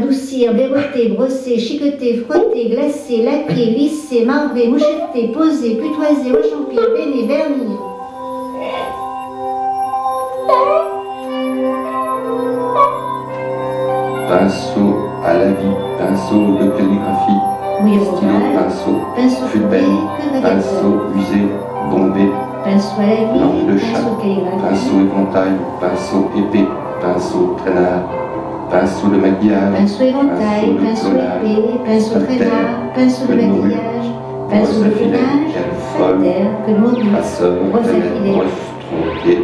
adoucir, berroter, brosser, chiqueter, frotter, glacer, laquer, lisser, marbrer, moucheter, poser, putoiser, rechampir, peiner, vernir. Pinceau à la vie, pinceau de calligraphie, stylo, pinceau, fupelle, pinceau usé, bombé, pinceau à la vie, langue de chat, pinceau calligraphie, pinceau éventail, pinceau épée, pinceau traînard, pinceau de maquillage, pinceau éventail, pinceau épée, pinceau traînard, pinceau de maquillage, pinceau de plumage, falter, queue de morue, traceur, brosse à filet, brosse, tronqué,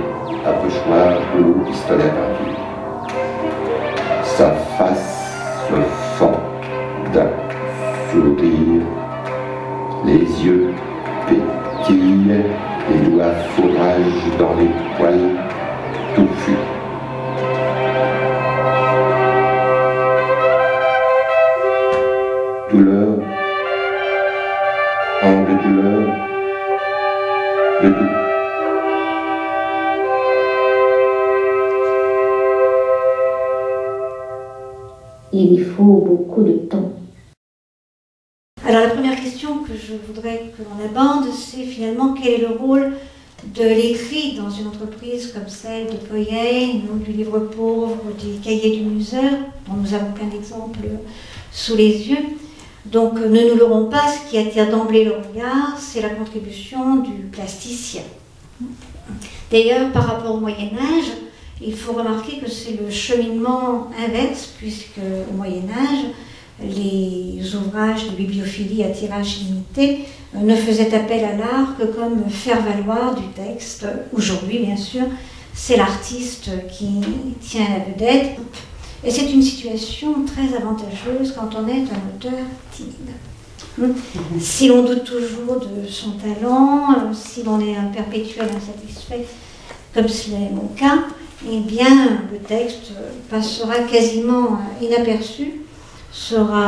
appochoir, rouleau, pistolet à peinture. Sa face se fend d'un sourire, les yeux pétillent, les doigts fourragent dans les poils touffus. Douleur, en de douleur, de doute. Il y faut beaucoup de temps. Alors la première question que je voudrais que l'on aborde, c'est finalement quel est le rôle de l'écrit dans une entreprise comme celle de Poyen, ou du livre pauvre, ou des cahiers du museur, dont nous avons plein d'exemples sous les yeux. Donc ne nous leurrons pas, ce qui attire d'emblée le regard, c'est la contribution du plasticien. D'ailleurs, par rapport au Moyen-Âge, il faut remarquer que c'est le cheminement inverse, puisque au Moyen-Âge, les ouvrages de bibliophilie à tirage limité ne faisaient appel à l'art que comme faire valoir du texte. Aujourd'hui, bien sûr, c'est l'artiste qui tient la vedette. Et c'est une situation très avantageuse quand on est un auteur timide. Si l'on doute toujours de son talent, si l'on est un perpétuel insatisfait, comme cela est mon cas, eh bien, le texte passera quasiment inaperçu, sera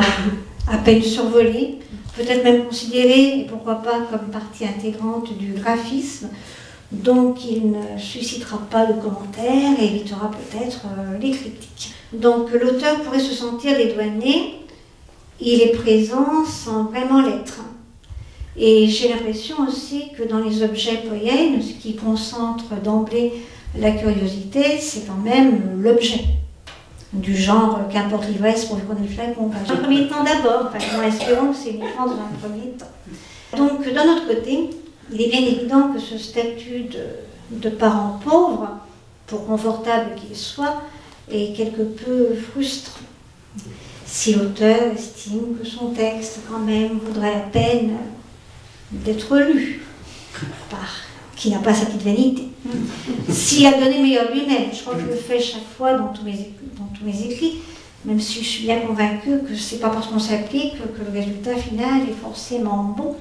à peine survolé, peut-être même considéré, et pourquoi pas, comme partie intégrante du graphisme. Donc, il ne suscitera pas de commentaires et évitera peut-être les critiques. Donc, l'auteur pourrait se sentir dédouané. Il est présent sans vraiment l'être. Et j'ai l'impression aussi que dans les objets Poyen, ce qui concentre d'emblée la curiosité, c'est quand même l'objet. Du genre, qu'importe l'ivresse pour qu'on ait le flacon. Dans un premier temps d'abord, nous espérons que c'est une France dans un premier temps. Donc, d'un autre côté, il est bien évident que ce statut de parent pauvre, pour confortable qu'il soit, est quelque peu frustrant. Si l'auteur estime que son texte, quand même, vaudrait la peine d'être lu par qui n'a pas sa petite vanité. S'il a donné meilleur lui-même, je crois que je le fais chaque fois dans tous mes écrits, même si je suis bien convaincue que ce n'est pas parce qu'on s'applique que le résultat final est forcément bon.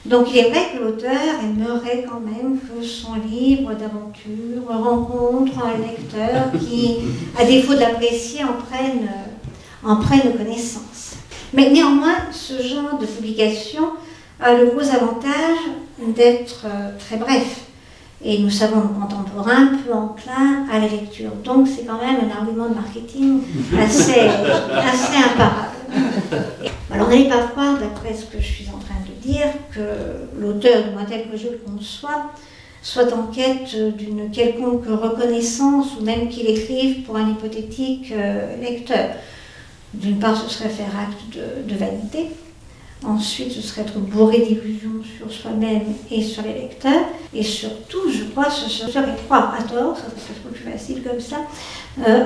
Donc il est vrai que l'auteur aimerait quand même que son livre d'aventure rencontre un lecteur qui, à défaut de l'apprécier, en prenne connaissance. Mais néanmoins, ce genre de publication a le gros avantage d'être très bref. Et nous savons nos contemporains peu enclins à la lecture. Donc c'est quand même un argument de marketing assez imparable. Alors n'allez pas croire, d'après ce que je suis en train de dire, que l'auteur, du moins tel que je le conçois, soit en quête d'une quelconque reconnaissance ou même qu'il écrive pour un hypothétique lecteur. D'une part, ce serait faire acte de vanité. Ensuite, ce serait être bourré d'illusions sur soi-même et sur les lecteurs. Et surtout, je crois, ce serait croire à tort, ça serait trop plus facile comme ça,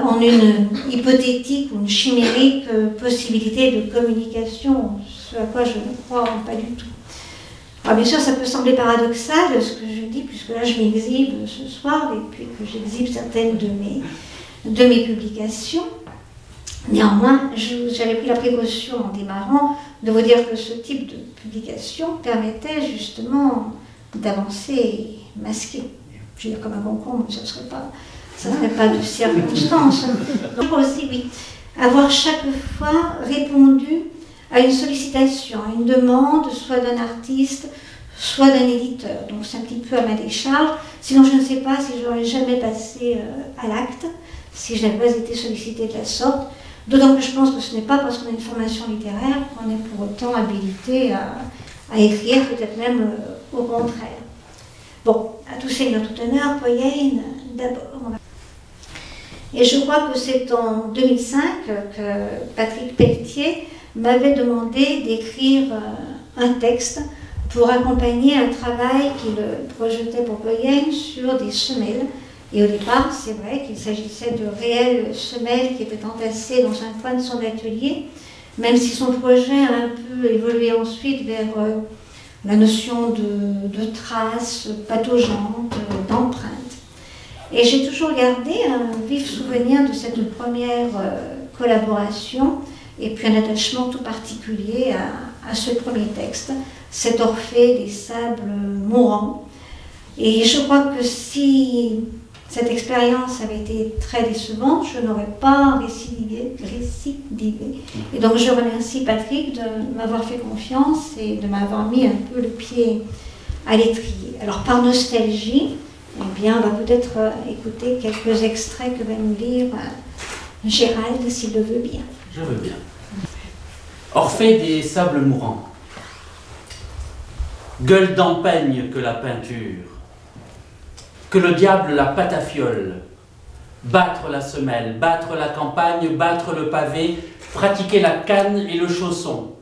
en une hypothétique ou une chimérique possibilité de communication, ce à quoi je ne crois pas du tout. Alors bien sûr, ça peut sembler paradoxal ce que je dis, puisque là je m'exhibe ce soir et puis que j'exhibe certaines de mes publications. Néanmoins, j'avais pris la précaution en démarrant de vous dire que ce type de publication permettait justement d'avancer masqué. Je veux dire comme un concombre, mais ça ne serait pas de circonstance. Donc aussi, oui, avoir chaque fois répondu à une sollicitation, à une demande, soit d'un artiste, soit d'un éditeur. Donc c'est un petit peu à ma décharge. Sinon, je ne sais pas si j'aurais jamais passé à l'acte, si je n'avais pas été sollicitée de la sorte. D'autant que je pense que ce n'est pas parce qu'on a une formation littéraire qu'on est pour autant habilité à écrire, peut-être même au contraire. Bon, à tous ces notre tout honneur, Poyenne d'abord. Et je crois que c'est en 2005 que Patrick Pelletier m'avait demandé d'écrire un texte pour accompagner un travail qu'il projetait pour Poyenne sur des semelles. Et au départ, c'est vrai qu'il s'agissait de réelles semelles qui étaient entassées dans un coin de son atelier, même si son projet a un peu évolué ensuite vers la notion de traces pataugeantes, d'empreintes. Et j'ai toujours gardé un vif souvenir de cette première collaboration, et puis un attachement tout particulier à ce premier texte, cet Orphée des sables mourants. Et je crois que si cette expérience avait été très décevante, je n'aurais pas récidivé. Et donc je remercie Patrick de m'avoir fait confiance et de m'avoir mis un peu le pied à l'étrier. Alors par nostalgie, eh bien, on va peut-être écouter quelques extraits que va nous lire Gérald, s'il le veut bien. Je veux bien. Orphée des sables mourants. Gueule d'empeigne que la peinture, que le diable la patafiole, battre la semelle, battre la campagne, battre le pavé, pratiquer la canne et le chausson,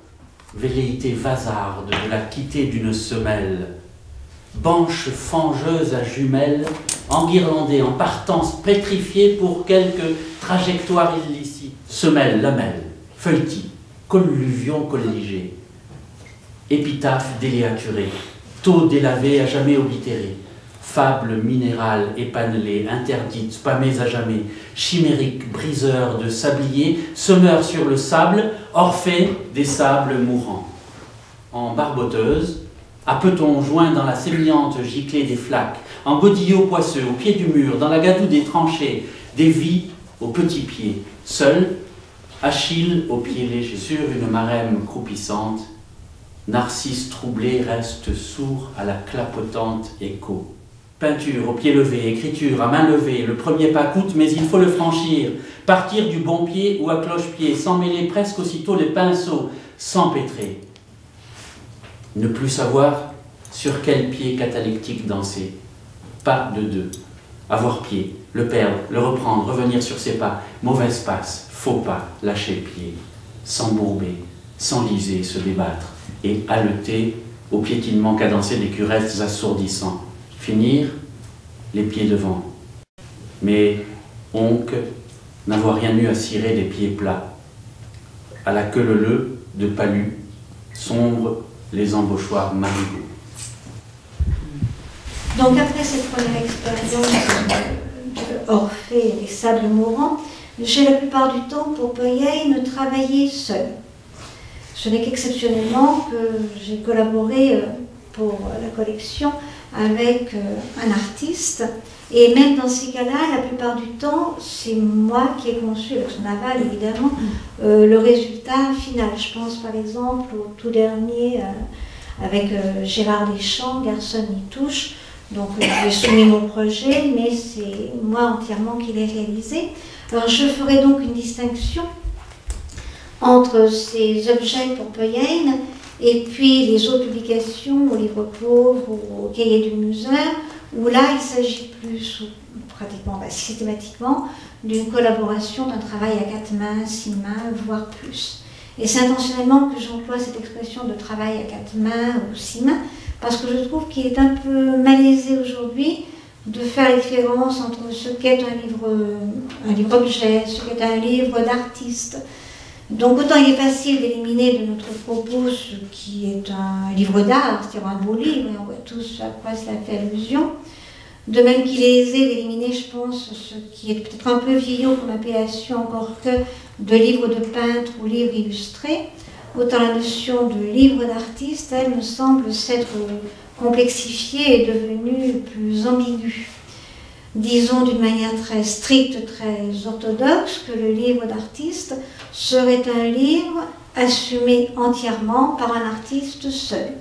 velléité vasarde de la quitter d'une semelle, banche fangeuse à jumelles, enguirlandée en partance pétrifiée pour quelque trajectoire illicite, semelle, lamelle, feuilletis, colluvion colligée, épitaphe déléaturée, taux délavé à jamais oblitéré, fable minérale épanelée, interdite, spammée à jamais, chimérique, briseur de sablier, semeur sur le sable, Orphée des sables mourants. En barboteuse, à peton joint dans la sémillante giclée des flaques, en godillot poisseux au pied du mur, dans la gadoue des tranchées, des vies aux petits pieds, seul, Achille aux pieds légers, sur une marème croupissante, Narcisse troublé reste sourd à la clapotante écho. Peinture au pied levé, écriture à main levée, le premier pas coûte, mais il faut le franchir, partir du bon pied ou à cloche-pied, sans mêler presque aussitôt les pinceaux, s'empêtrer. Ne plus savoir sur quel pied catalectique danser. Pas de deux. Avoir pied, le perdre, le reprendre, revenir sur ses pas, mauvaise passe, faux pas, lâcher pied, s'embourber, s'enliser, se débattre, et haleter au piétinement cadencé des curettes assourdissants. Finir, les pieds devant. Mais onque n'avoir rien eu à cirer les pieds plats. À la queue leu de palu, sombre les embauchoirs marigots. Donc après cette première expérience de Orphée et des sables mourants, j'ai la plupart du temps pour Poyenne travaillé seul. Ce n'est qu'exceptionnellement que j'ai collaboré pour la collection avec un artiste. Et même dans ces cas-là, la plupart du temps, c'est moi qui ai conçu, avec son aval évidemment, le résultat final. Je pense par exemple au tout dernier avec Gérard Deschamps, Garçon y touche. Donc j'ai soumis mon projet, mais c'est moi entièrement qui l'ai réalisé. Alors je ferai donc une distinction entre ces objets pour Poyenne et puis les autres publications, au Livre pauvre ou au Cahier du Museur, où là il s'agit plus, ou pratiquement, systématiquement, d'une collaboration, d'un travail à 4 mains, 6 mains, voire plus. Et c'est intentionnellement que j'emploie cette expression de travail à 4 mains ou 6 mains, parce que je trouve qu'il est un peu malaisé aujourd'hui de faire la différence entre ce qu'est un livre-objet, ce qu'est un livre d'artiste. Donc autant il est facile d'éliminer de notre propos ce qui est un livre d'art, c'est-à-dire un beau livre, et on voit tous à quoi cela fait allusion. De même qu'il est aisé d'éliminer, je pense, ce qui est peut-être un peu vieillot comme appellation, encore que de livre de peintre ou livre illustré, autant la notion de livre d'artiste, elle me semble s'être complexifiée et devenue plus ambiguë. Disons d'une manière très stricte, très orthodoxe, que le livre d'artiste serait un livre assumé entièrement par un artiste seul.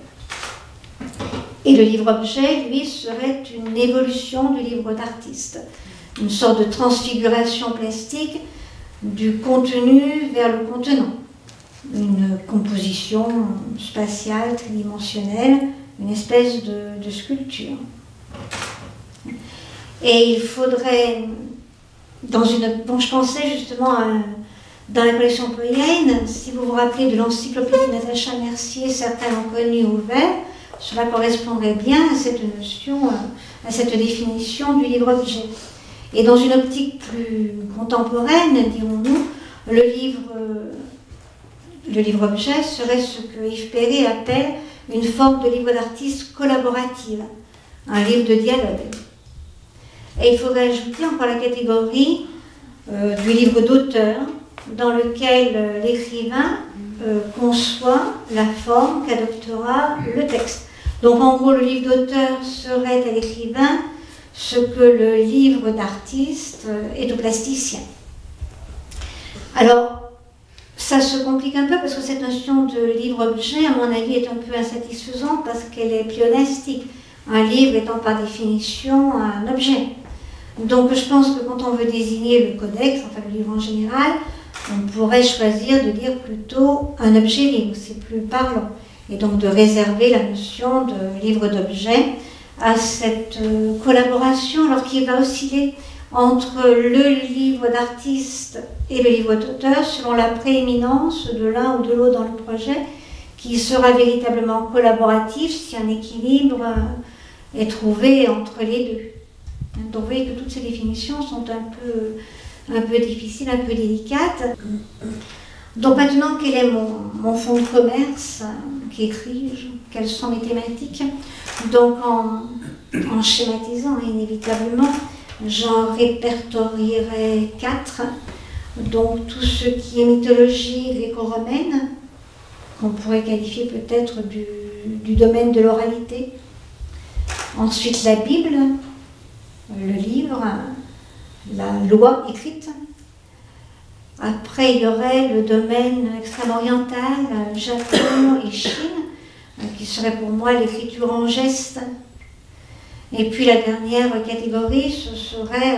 Et le livre-objet, lui, serait une évolution du livre d'artiste, une sorte de transfiguration plastique du contenu vers le contenant. Une composition spatiale, tridimensionnelle, une espèce de sculpture. Et il faudrait, bon, je pensais justement dans la collection Poyenne, si vous vous rappelez de l'encyclopédie de Natacha Mercier, certains l'ont connu ouvert, cela correspondrait bien à cette notion, à cette définition du livre-objet. Et dans une optique plus contemporaine, dirons-nous, le livre-objet serait ce que Yves Perret appelle une forme de livre d'artiste collaborative, un livre de dialogue. Et il faudrait ajouter encore la catégorie du livre d'auteur, dans lequel l'écrivain conçoit la forme qu'adoptera le texte. Donc en gros, le livre d'auteur serait à l'écrivain ce que le livre d'artiste est au plasticien. Alors, ça se complique un peu parce que cette notion de livre-objet, à mon avis, est un peu insatisfaisante parce qu'elle est pléonastique. Un livre étant par définition un objet. Donc je pense que quand on veut désigner le codex, enfin le livre en général, on pourrait choisir de dire plutôt un objet livre, c'est plus parlant. Et donc de réserver la notion de livre d'objet à cette collaboration, alors qu'il va osciller entre le livre d'artiste et le livre d'auteur selon la prééminence de l'un ou de l'autre dans le projet, qui sera véritablement collaboratif si un équilibre est trouvé entre les deux. Donc vous voyez que toutes ces définitions sont un peu difficiles, un peu délicates. Donc maintenant, quel est mon fonds de commerce? Qu'écris-je? Quelles sont mes thématiques? Donc en schématisant inévitablement, j'en répertorierai 4. Donc tout ce qui est mythologie gréco-romaine, qu'on pourrait qualifier peut-être du domaine de l'oralité. Ensuite la Bible, le livre, la loi écrite. Après, il y aurait le domaine extrême-oriental, Japon et Chine, qui serait pour moi l'écriture en geste. Et puis la dernière catégorie, ce serait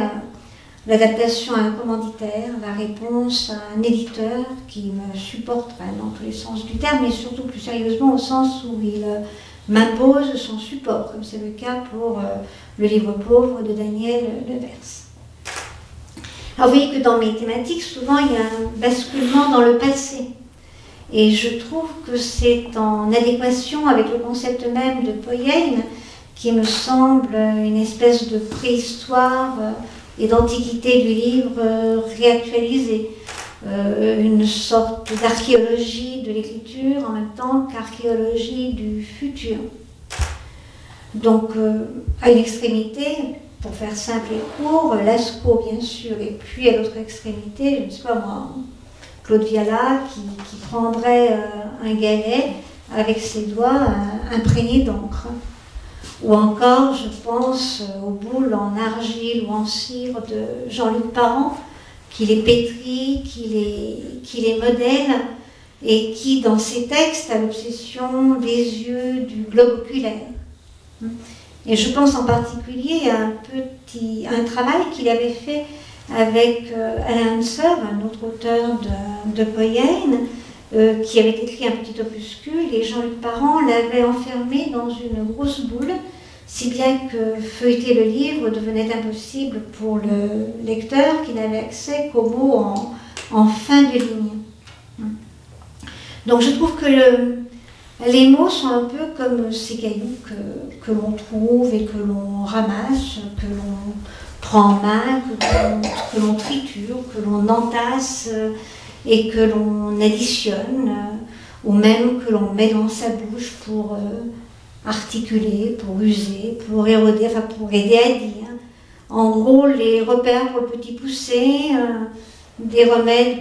l'adaptation à un commanditaire, la réponse à un éditeur qui me supporterait dans tous les sens du terme, mais surtout plus sérieusement au sens où il m'impose son support, comme c'est le cas pour le livre pauvre de Daniel Levers. Alors vous voyez que dans mes thématiques, souvent il y a un basculement dans le passé. Et je trouve que c'est en adéquation avec le concept même de Poyenne, qui me semble une espèce de préhistoire et d'antiquité du livre réactualisée. Une sorte d'archéologie de l'écriture en même temps qu'archéologie du futur. Donc à une extrémité, pour faire simple et court, Lascaux bien sûr, et puis à l'autre extrémité, je ne sais pas moi, Claude Viala qui prendrait un galet avec ses doigts imprégnés d'encre. Ou encore, je pense aux boules en argile ou en cire de Jean-Luc Parent, qui les pétrit, qui les modèle, et qui, dans ses textes, a l'obsession des yeux, du globe oculaire. Et je pense en particulier à un travail qu'il avait fait avec Alain Hunser, un autre auteur de Poyenne, qui avait écrit un petit opuscule, et Jean-Luc Parent l'avait enfermé dans une grosse boule, si bien que feuilleter le livre devenait impossible pour le lecteur qui n'avait accès qu'aux mots en fin de ligne. Donc je trouve que les mots sont un peu comme ces cailloux que l'on trouve et que l'on ramasse, que l'on prend en main, que l'on triture, que l'on entasse et que l'on additionne, ou même que l'on met dans sa bouche pour articuler, pour user, pour éroder, enfin pour aider à dire. En gros, les repères pour le petit poussé, des remèdes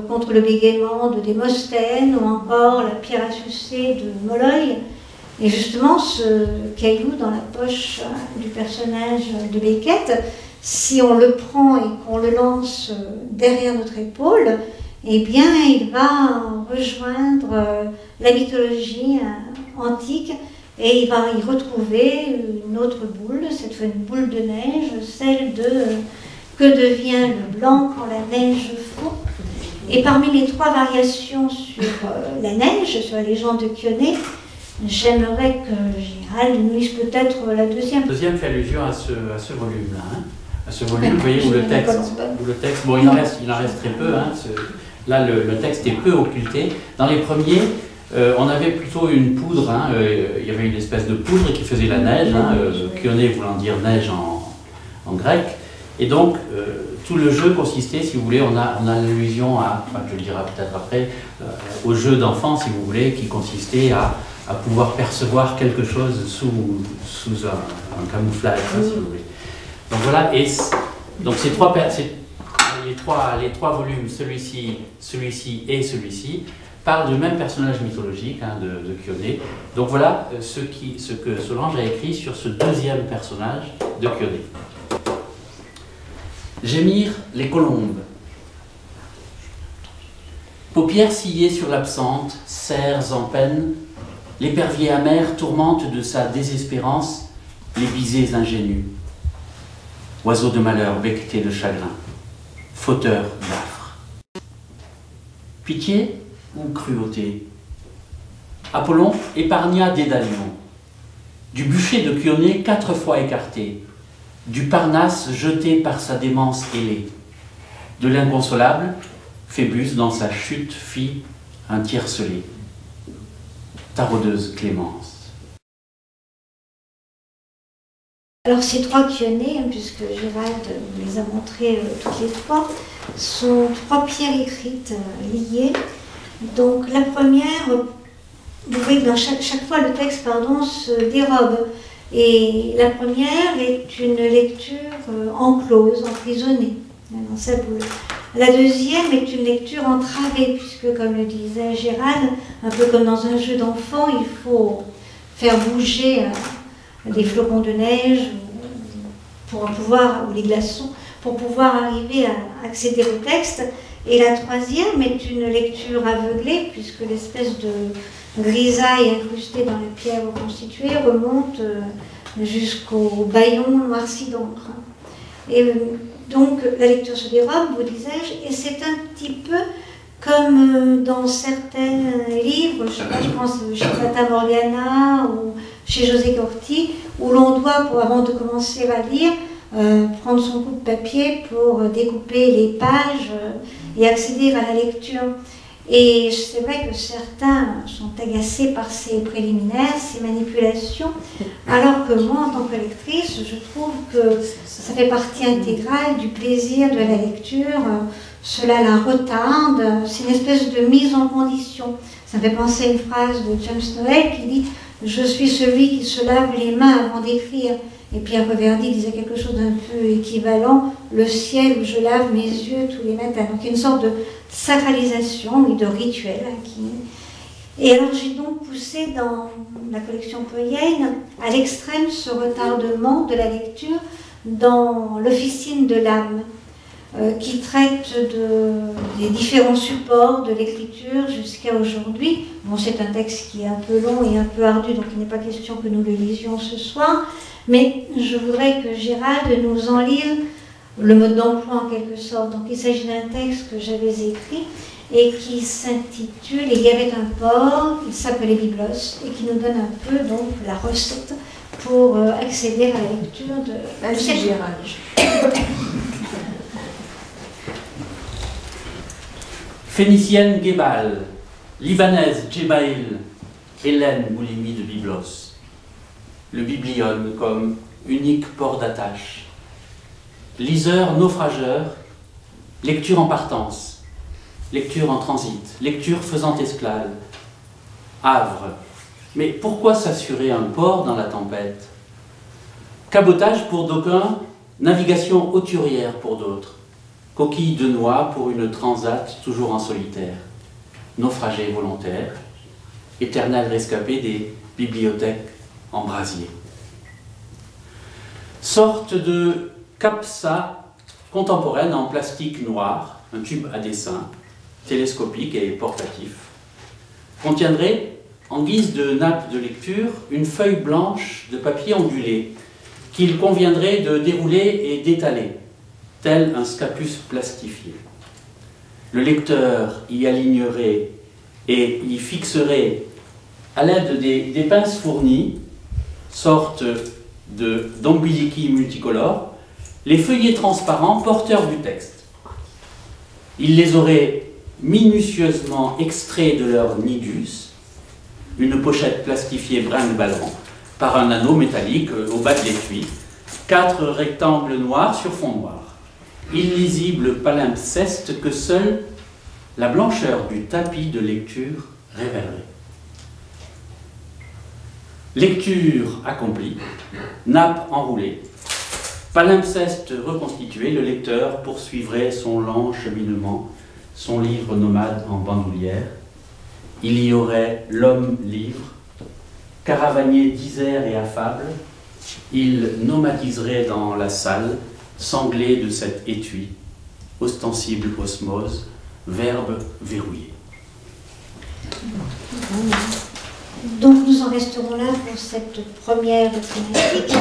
contre le bégaiement de Démosthène, ou encore la pierre à sucer de Molloy. Et justement, ce caillou dans la poche du personnage de Beckett, si on le prend et qu'on le lance derrière notre épaule, eh bien, il va rejoindre la mythologie antique et il va y retrouver une autre boule, cette fois une boule de neige, celle de que devient le blanc quand la neige fond. Et parmi les 3 variations sur la neige, sur la légende de Kyone, j'aimerais que Gérald nous lise peut-être la deuxième. La deuxième fait allusion à ce volume-là. Hein. À ce volume, vous voyez, où le texte, bon, il en reste très peu. Hein, là, le texte est peu occulté. Dans les premiers, on avait plutôt une poudre. Hein, il y avait une espèce de poudre qui faisait la neige. Hein, Kyone voulant dire neige en grec. Et donc, tout le jeu consistait, si vous voulez, on a l'allusion à, enfin, je le dirai peut-être après, au jeu d'enfant, si vous voulez, qui consistait à pouvoir percevoir quelque chose sous un camouflage, hein, si vous voulez. Donc voilà, et donc les trois volumes, celui-ci et celui-ci, parlent du même personnage mythologique, hein, de Kyone. Donc voilà ce que Solange a écrit sur ce deuxième personnage de Kyone. Gémir les colombes. Paupières sciées sur l'absente, cerfs en peine, l'épervier amer tourmente de sa désespérance les visées ingénues. Oiseau de malheur becqueté de chagrin, fauteur d'affre. Pitié ou cruauté? Apollon épargna Dédalion, du bûcher de Kyone 4 fois écarté, du Parnasse jeté par sa démence ailée. De l'inconsolable, Phébus dans sa chute fit un tiercelé. Taraudeuse Clémence. Alors ces 3 Kyone, puisque Gérald les a montrées toutes les 3, sont 3 pierres écrites liées. Donc la première, vous voyez que dans chaque fois le texte se dérobe. Et la première est une lecture enclose, emprisonnée, dans sa boule. La deuxième est une lecture entravée, puisque, comme le disait Gérald, un peu comme dans un jeu d'enfant, il faut faire bouger des flocons de neige ou les glaçons pour pouvoir arriver à accéder au texte. Et la troisième est une lecture aveuglée, puisque l'espèce de grisaille incrustée dans la pierre reconstituée remonte jusqu'au bâillon noirci d'encre. Et donc la lecture se dérobe, vous disais-je, et c'est un petit peu comme dans certains livres, je pense chez Fata Morgana ou chez José Corti, où l'on doit, avant de commencer à lire, prendre son coup de papier pour découper les pages et accéder à la lecture. Et c'est vrai que certains sont agacés par ces préliminaires, ces manipulations, alors que moi, en tant que lectrice, je trouve que ça fait partie intégrale du plaisir de la lecture. Cela la retarde, c'est une espèce de mise en condition. Ça me fait penser à une phrase de James Noel qui dit « Je suis celui qui se lave les mains avant d'écrire ». Et Pierre Reverdy disait quelque chose d'un peu équivalent, le ciel où je lave mes yeux tous les matins. Donc il y a une sorte de sacralisation, oui, de rituel. Et alors j'ai donc poussé dans la collection Poyenne à l'extrême ce retardement de la lecture dans l'officine de l'âme, qui traite des différents supports de l'écriture jusqu'à aujourd'hui. Bon, c'est un texte qui est un peu long et un peu ardu, donc il n'est pas question que nous le lisions ce soir. Mais je voudrais que Gérald nous en lise le mode d'emploi en quelque sorte. Donc il s'agit d'un texte que j'avais écrit et qui s'intitule « Il y avait un porc, il s'appelait Byblos » et qui nous donne un peu donc la recette pour accéder à la lecture de cette Gérald. Phénicienne Gebal, Libanaise Djebaïl, Hélène Boulimi de Byblos. Le biblion comme unique port d'attache. Liseur naufrageur, lecture en partance, lecture en transit, lecture faisant esclave. Havre. Mais pourquoi s'assurer un port dans la tempête? Cabotage pour d'aucuns, navigation hauturière pour d'autres. Coquille de noix pour une transat toujours en solitaire. Naufragé volontaire, éternel rescapé des bibliothèques en brasier. Sorte de capsa contemporaine en plastique noir, un tube à dessin, télescopique et portatif, contiendrait, en guise de nappe de lecture, une feuille blanche de papier ondulé qu'il conviendrait de dérouler et d'étaler, tel un scapus plastifié. Le lecteur y alignerait et y fixerait, à l'aide des pinces fournies, sorte d'ombiliki multicolores, les feuillets transparents porteurs du texte. Il les aurait minutieusement extraits de leur nidus, une pochette plastifiée brin-ballon, par un anneau métallique au bas de l'étui, 4 rectangles noirs sur fond noir. Illisible palimpseste que seule la blancheur du tapis de lecture révélerait. Lecture accomplie, nappe enroulée, palimpseste reconstitué, le lecteur poursuivrait son lent cheminement, son livre nomade en bandoulière. Il y aurait l'homme-livre, caravanier disert et affable. Il nomadiserait dans la salle, sanglé de cet étui, ostensible osmose, verbe verrouillé. Donc nous en resterons là pour cette première thématique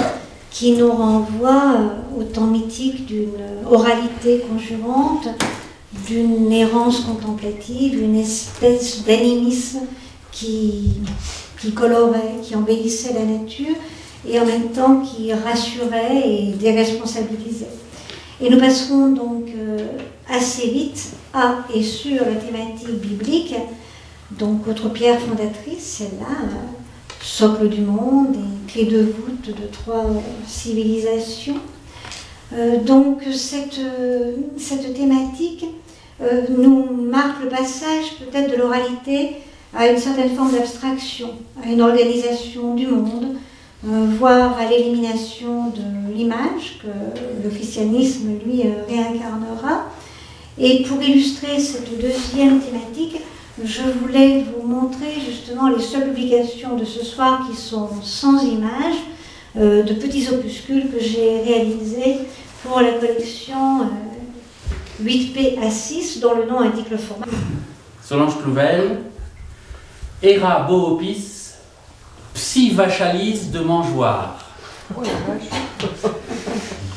qui nous renvoie au temps mythique d'une oralité conjurante, d'une errance contemplative, une espèce d'animisme qui colorait, qui embellissait la nature et en même temps qui rassurait et déresponsabilisait. Et nous passerons donc assez vite à et sur la thématique biblique, donc autre pierre fondatrice, celle-là, socle du monde et clé de voûte de 3 civilisations. Donc cette thématique nous marque le passage peut-être de l'oralité à une certaine forme d'abstraction, à une organisation du monde, voire à l'élimination de l'image que le christianisme, lui, réincarnera. Et pour illustrer cette deuxième thématique, je voulais vous montrer justement les seules publications de ce soir qui sont sans image, de petits opuscules que j'ai réalisés pour la collection 8P à 6, dont le nom indique le format. Solange Clouvel, Era Boopis, Psy-Vachalise de Mangeoire.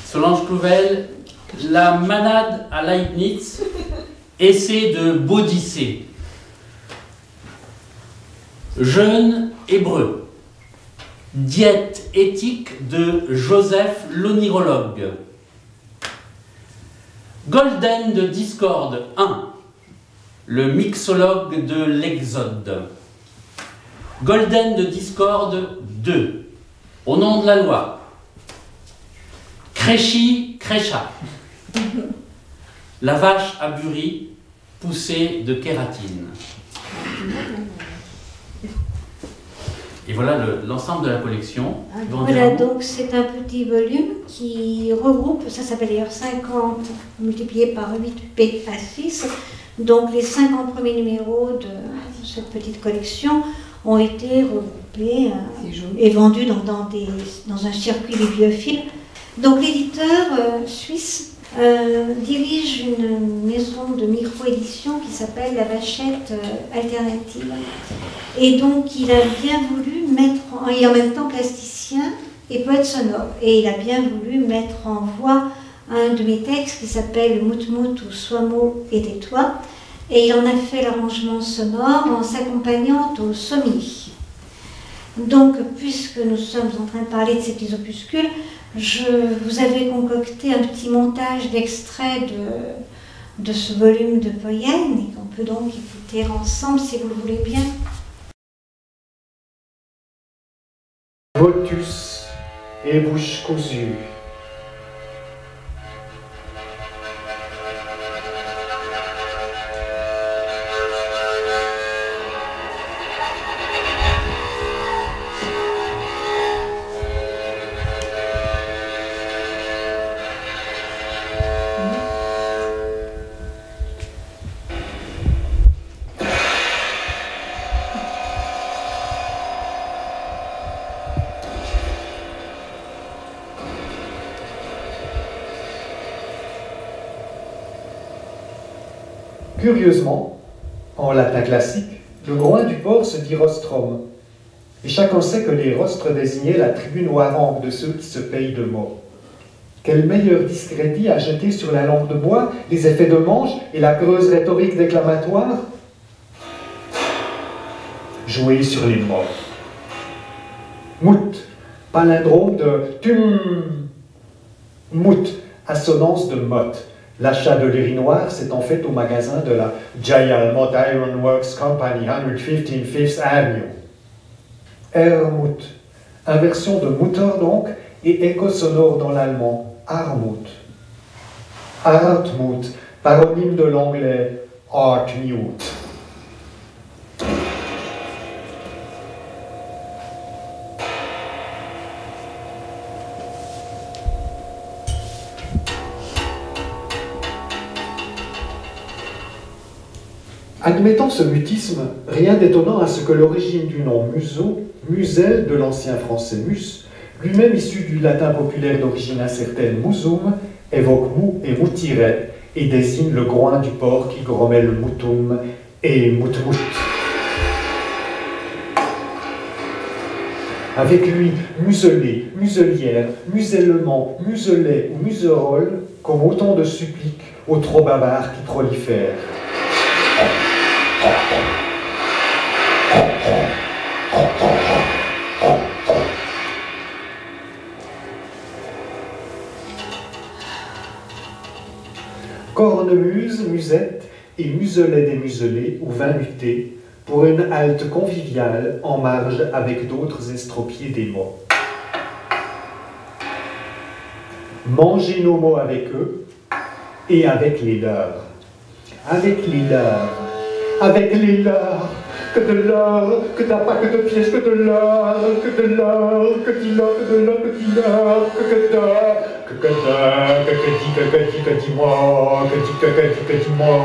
Solange Clouvel, La manade à Leibniz, essai de Baudissé. Jeûne hébreu, diète éthique de Joseph l'onirologue. Golden de Discorde 1, le mixologue de l'Exode. Golden de Discorde 2, au nom de la loi. Créchi, Crécha, la vache à Bury, poussée de kératine. Et voilà l'ensemble de la collection. Voilà, donc c'est un petit volume qui regroupe, ça s'appelle d'ailleurs 50 multiplié par 8P à 6. Donc les 50 premiers numéros de cette petite collection ont été regroupés et vendus dans un circuit bibliophile. Donc l'éditeur suisse dirige une maison de micro-édition qui s'appelle La Vachette Alternative. Et donc il a bien voulu mettre, et en même temps plasticien et poète sonore, et il a bien voulu mettre en voix un de mes textes qui s'appelle Mout-Mout ou Sois-Mot et tais-toi, et il en a fait l'arrangement sonore en s'accompagnant au sommier. Donc, puisque nous sommes en train de parler de ces petits opuscules, je vous avais concocté un petit montage d'extraits de ce volume de poèmes, et qu'on peut donc écouter ensemble si vous le voulez bien. Votus et bouche cousue. Curieusement, en latin classique, le groin du porc se dit rostrum, et chacun sait que les rostres désignaient la tribune ou harangue de ceux qui se payent de mort. Quel meilleur discrédit à jeter sur la langue de bois, les effets de manche et la creuse rhétorique déclamatoire? Jouer sur les mots. Mout, palindrome de tum. Mout, assonance de mot. L'achat de l'urinoir s'est en fait au magasin de la Giant Iron Works Company, 115 Fifth Avenue. Ermut, inversion de Mutter donc, et écho sonore dans l'allemand. Armut. Artmut, paronyme de l'anglais Artmute. Admettant ce mutisme, rien d'étonnant à ce que l'origine du nom museau, musel de l'ancien français mus, lui-même issu du latin populaire d'origine incertaine musum, évoque mou et moutiret et désigne le groin du porc qui grommelle mutum et mutmut. Avec lui, muselé, muselière, musellement, muselet ou muserolles, comme autant de suppliques aux trop bavards qui prolifèrent. Cornemuse, musette et muselet des muselés ou vin muté pour une halte conviviale en marge avec d'autres estropiés des mots. Manger nos mots avec eux et avec les leurs. Avec les leurs. Avec les leurs. Que de l'or, que t'as pas que de pièces, que de l'or, que de l'or, que dis l'or, que de l'or, que dis l'or, que da, que da, que dis-moi, que dis-moi,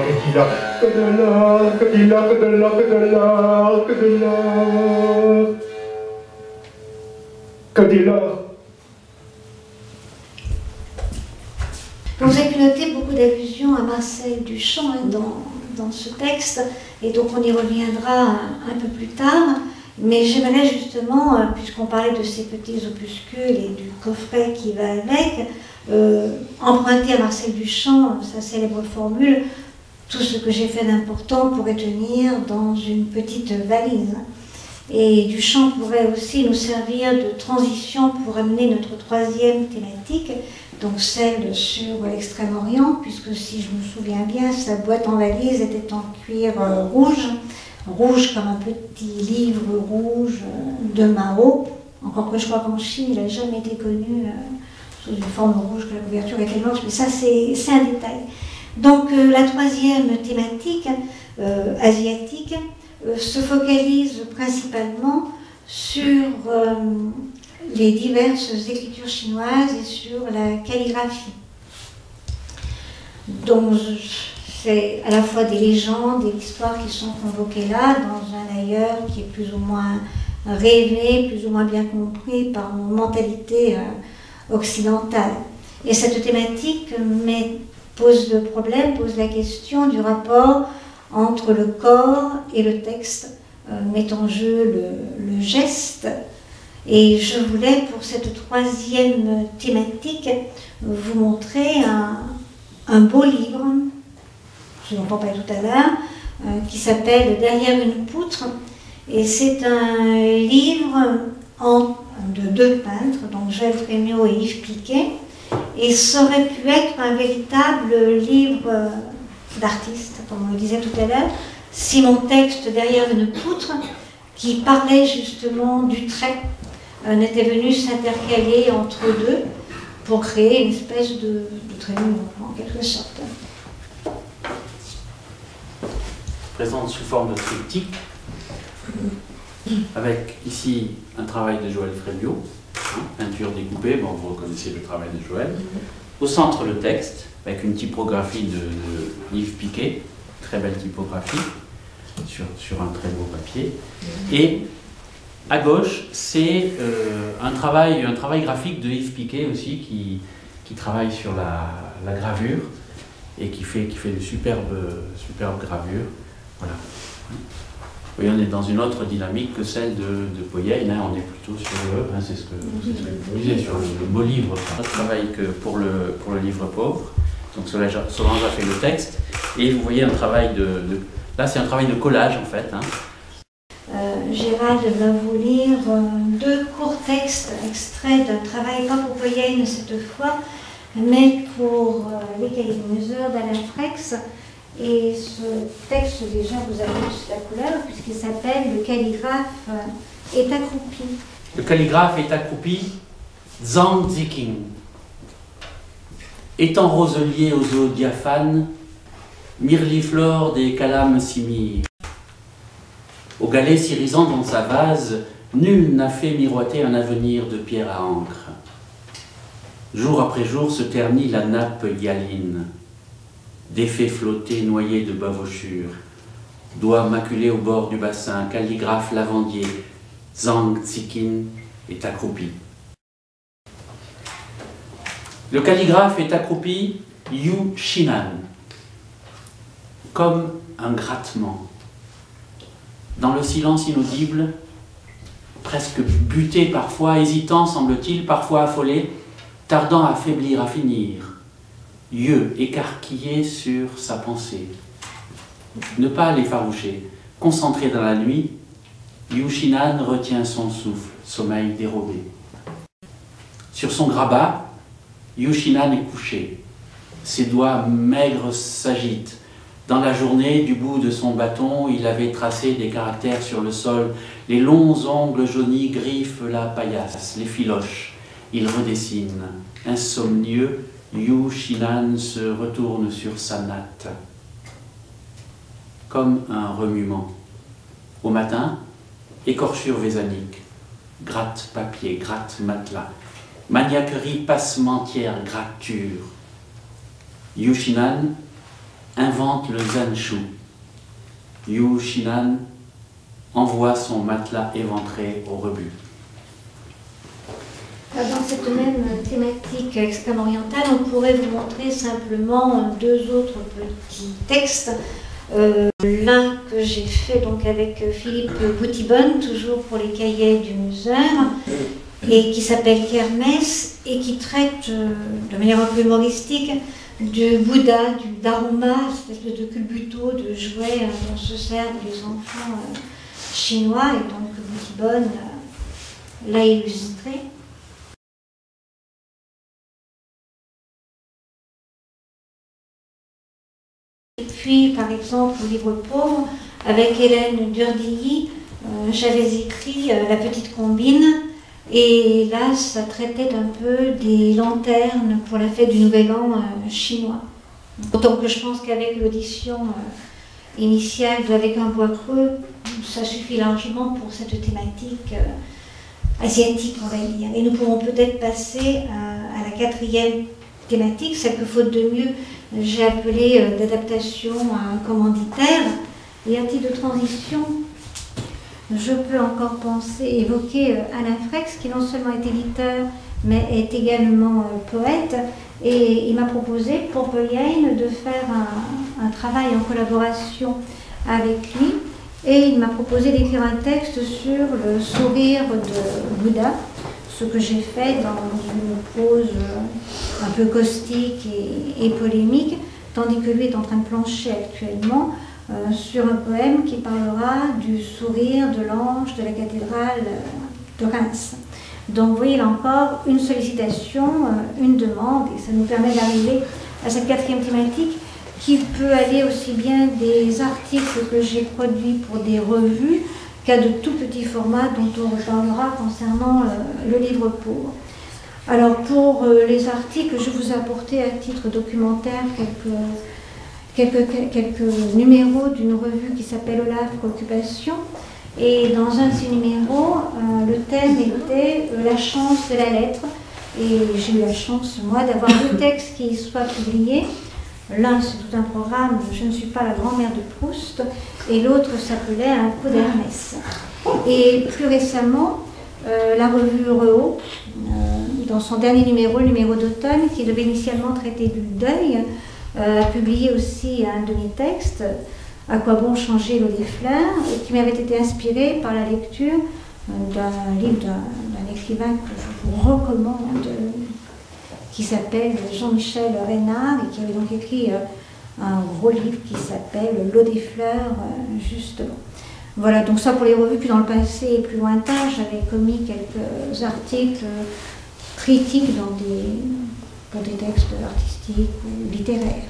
que dis l'or, que de l'or, que dis l'or, que de l'or, que de l'or, que de l'or, que dis l'or. Vous avez pu noter beaucoup d'allusions à Marcel Duchamp dans ce texte, et donc on y reviendra un peu plus tard, mais j'aimerais justement, puisqu'on parlait de ces petits opuscules et du coffret qui va avec, emprunter à Marcel Duchamp sa célèbre formule « Tout ce que j'ai fait d'important pourrait tenir dans une petite valise ». Et Duchamp pourrait aussi nous servir de transition pour amener notre troisième thématique, donc celle sur l'Extrême-Orient, puisque si je me souviens bien, sa boîte en valise était en cuir rouge, rouge comme un petit livre rouge de Mao, encore que je crois qu'en Chine, il n'a jamais été connu sous une forme rouge, que la couverture était blanche, mais ça c'est un détail. Donc la troisième thématique, asiatique, se focalise principalement sur les diverses écritures chinoises et sur la calligraphie. Donc c'est à la fois des légendes et des histoires qui sont convoquées là, dans un ailleurs qui est plus ou moins rêvé, plus ou moins bien compris par nos mentalités occidentales. Et cette thématique pose le problème, pose la question du rapport entre le corps et le texte, met en jeu le geste. Et je voulais, pour cette troisième thématique, vous montrer un beau livre, je n'en parlais tout à l'heure, qui s'appelle « Derrière une poutre ». Et c'est un livre de deux peintres, donc Joël Frémiot et Yves Piquet. Et ça aurait pu être un véritable livre d'artiste, comme on le disait tout à l'heure, si mon texte « Derrière une poutre », qui parlait justement du trait, n'était venu s'intercaler entre deux pour créer une espèce de trait d'humour, en quelque sorte. Présente sous forme de triptyque, avec ici un travail de Joël Frémiot, peinture découpée, bon, vous reconnaissez le travail de Joël. Au centre, le texte, avec une typographie de Yves Piquet, très belle typographie, sur un très beau papier. Et à gauche, c'est un travail graphique de Yves Piquet aussi, qui travaille sur la gravure et qui fait de superbes gravures. Voilà. Oui, on est dans une autre dynamique que celle de Poyenne, hein, on est plutôt sur c'est ce que vous disiez, sur le beau livre. Je travaille que pour le livre pauvre, donc Solange a fait le texte, et vous voyez un travail là c'est un travail de collage en fait. Hein. Gérald va vous lire deux courts textes extraits d'un travail, pas pour Poyenne cette fois, mais pour les cahiers de mesure d'Alain Frex. Et ce texte, déjà, vous avez juste la couleur, puisqu'il s'appelle « Le calligraphe est accroupi ». Le calligraphe est accroupi, Zhang Ziqing. Étant roselier aux eaux diaphanes, myrliflore des calames s'y au galet s'irisant dans sa vase, nul n'a fait miroiter un avenir de pierre à encre. Jour après jour se ternit la nappe hyaline. D'effets flottés noyés de bavauchures, doigts maculés au bord du bassin, calligraphe lavandier, Zhang Ziqing est accroupi. Le calligraphe est accroupi, Yu Shinan, comme un grattement. Dans le silence inaudible, presque buté parfois, hésitant semble-t-il, parfois affolé, tardant à faiblir, à finir. Yeux écarquillés sur sa pensée. Ne pas l'effaroucher. Concentré dans la nuit, Yu Shinan retient son souffle, sommeil dérobé. Sur son grabat, Yu Shinan est couché. Ses doigts maigres s'agitent. Dans la journée, du bout de son bâton, il avait tracé des caractères sur le sol. Les longs ongles jaunis griffent la paillasse, les filoches. Il redessine. Insomnieux, Yu Shinan se retourne sur sa natte, comme un remuement. Au matin, écorchure vésanique, gratte papier, gratte matelas, maniaquerie passementière, gratture. Yu Shinan invente le zanshu. Yu Shinan envoie son matelas éventré au rebut. Dans cette même thématique extrême-orientale, on pourrait vous montrer simplement deux autres petits textes. L'un que j'ai fait donc avec Philippe Boutibonne, toujours pour les cahiers du Museur, et qui s'appelle Kermesse, et qui traite de manière un peu humoristique du Bouddha, du Dharma, cette espèce de culbuto, de jouet dont se servent les enfants chinois, et donc Boutibonne l'a illustré. Et puis, par exemple, au livre pauvre, avec Hélène Durdilly, j'avais écrit La petite combine, et là, ça traitait un peu des lanternes pour la fête du Nouvel An chinois. Autant que je pense qu'avec l'audition initiale d'Avec un bois creux, ça suffit largement pour cette thématique asiatique, on va dire. Et nous pourrons peut-être passer à la quatrième thématique, celle que, faute de mieux, j'ai appelé d'adaptation à un commanditaire. Et à titre de transition, je peux encore évoquer Alain Frex, qui non seulement est éditeur, mais est également poète. Et il m'a proposé pour Poyenne de faire un travail en collaboration avec lui. Et il m'a proposé d'écrire un texte sur le sourire de Bouddha, ce que j'ai fait dans une prose un peu caustique et polémique, tandis que lui est en train de plancher actuellement sur un poème qui parlera du sourire de l'ange de la cathédrale de Reims. Donc vous voyez là encore une sollicitation, une demande, et ça nous permet d'arriver à cette quatrième thématique qui peut aller aussi bien des articles que j'ai produits pour des revues qu'à de tout petits formats dont on reparlera concernant le livre pauvre. Alors pour les articles, je vous ai apporté à titre documentaire quelques numéros d'une revue qui s'appelle Olaf Préoccupation. Et dans un de ces numéros, le thème était la chance de la lettre. Et j'ai eu la chance, moi, d'avoir deux textes qui soient publiés. L'un, c'est tout un programme, je ne suis pas la grand-mère de Proust, et l'autre s'appelait Un coup d'Hermès. Et plus récemment, la revue Reo, dans son dernier numéro, le numéro d'automne, qui devait initialement traiter du deuil, a publié aussi un de mes textes, À quoi bon changer l'eau des fleurs, qui m'avait été inspiré par la lecture d'un livre d'un écrivain que je vous recommande, qui s'appelle Jean-Michel Reynard, et qui avait donc écrit un gros livre qui s'appelle L'eau des fleurs, justement. Voilà, donc ça pour les revues. Puis dans le passé plus lointain, j'avais commis quelques articles critiques pour des textes artistiques ou littéraires.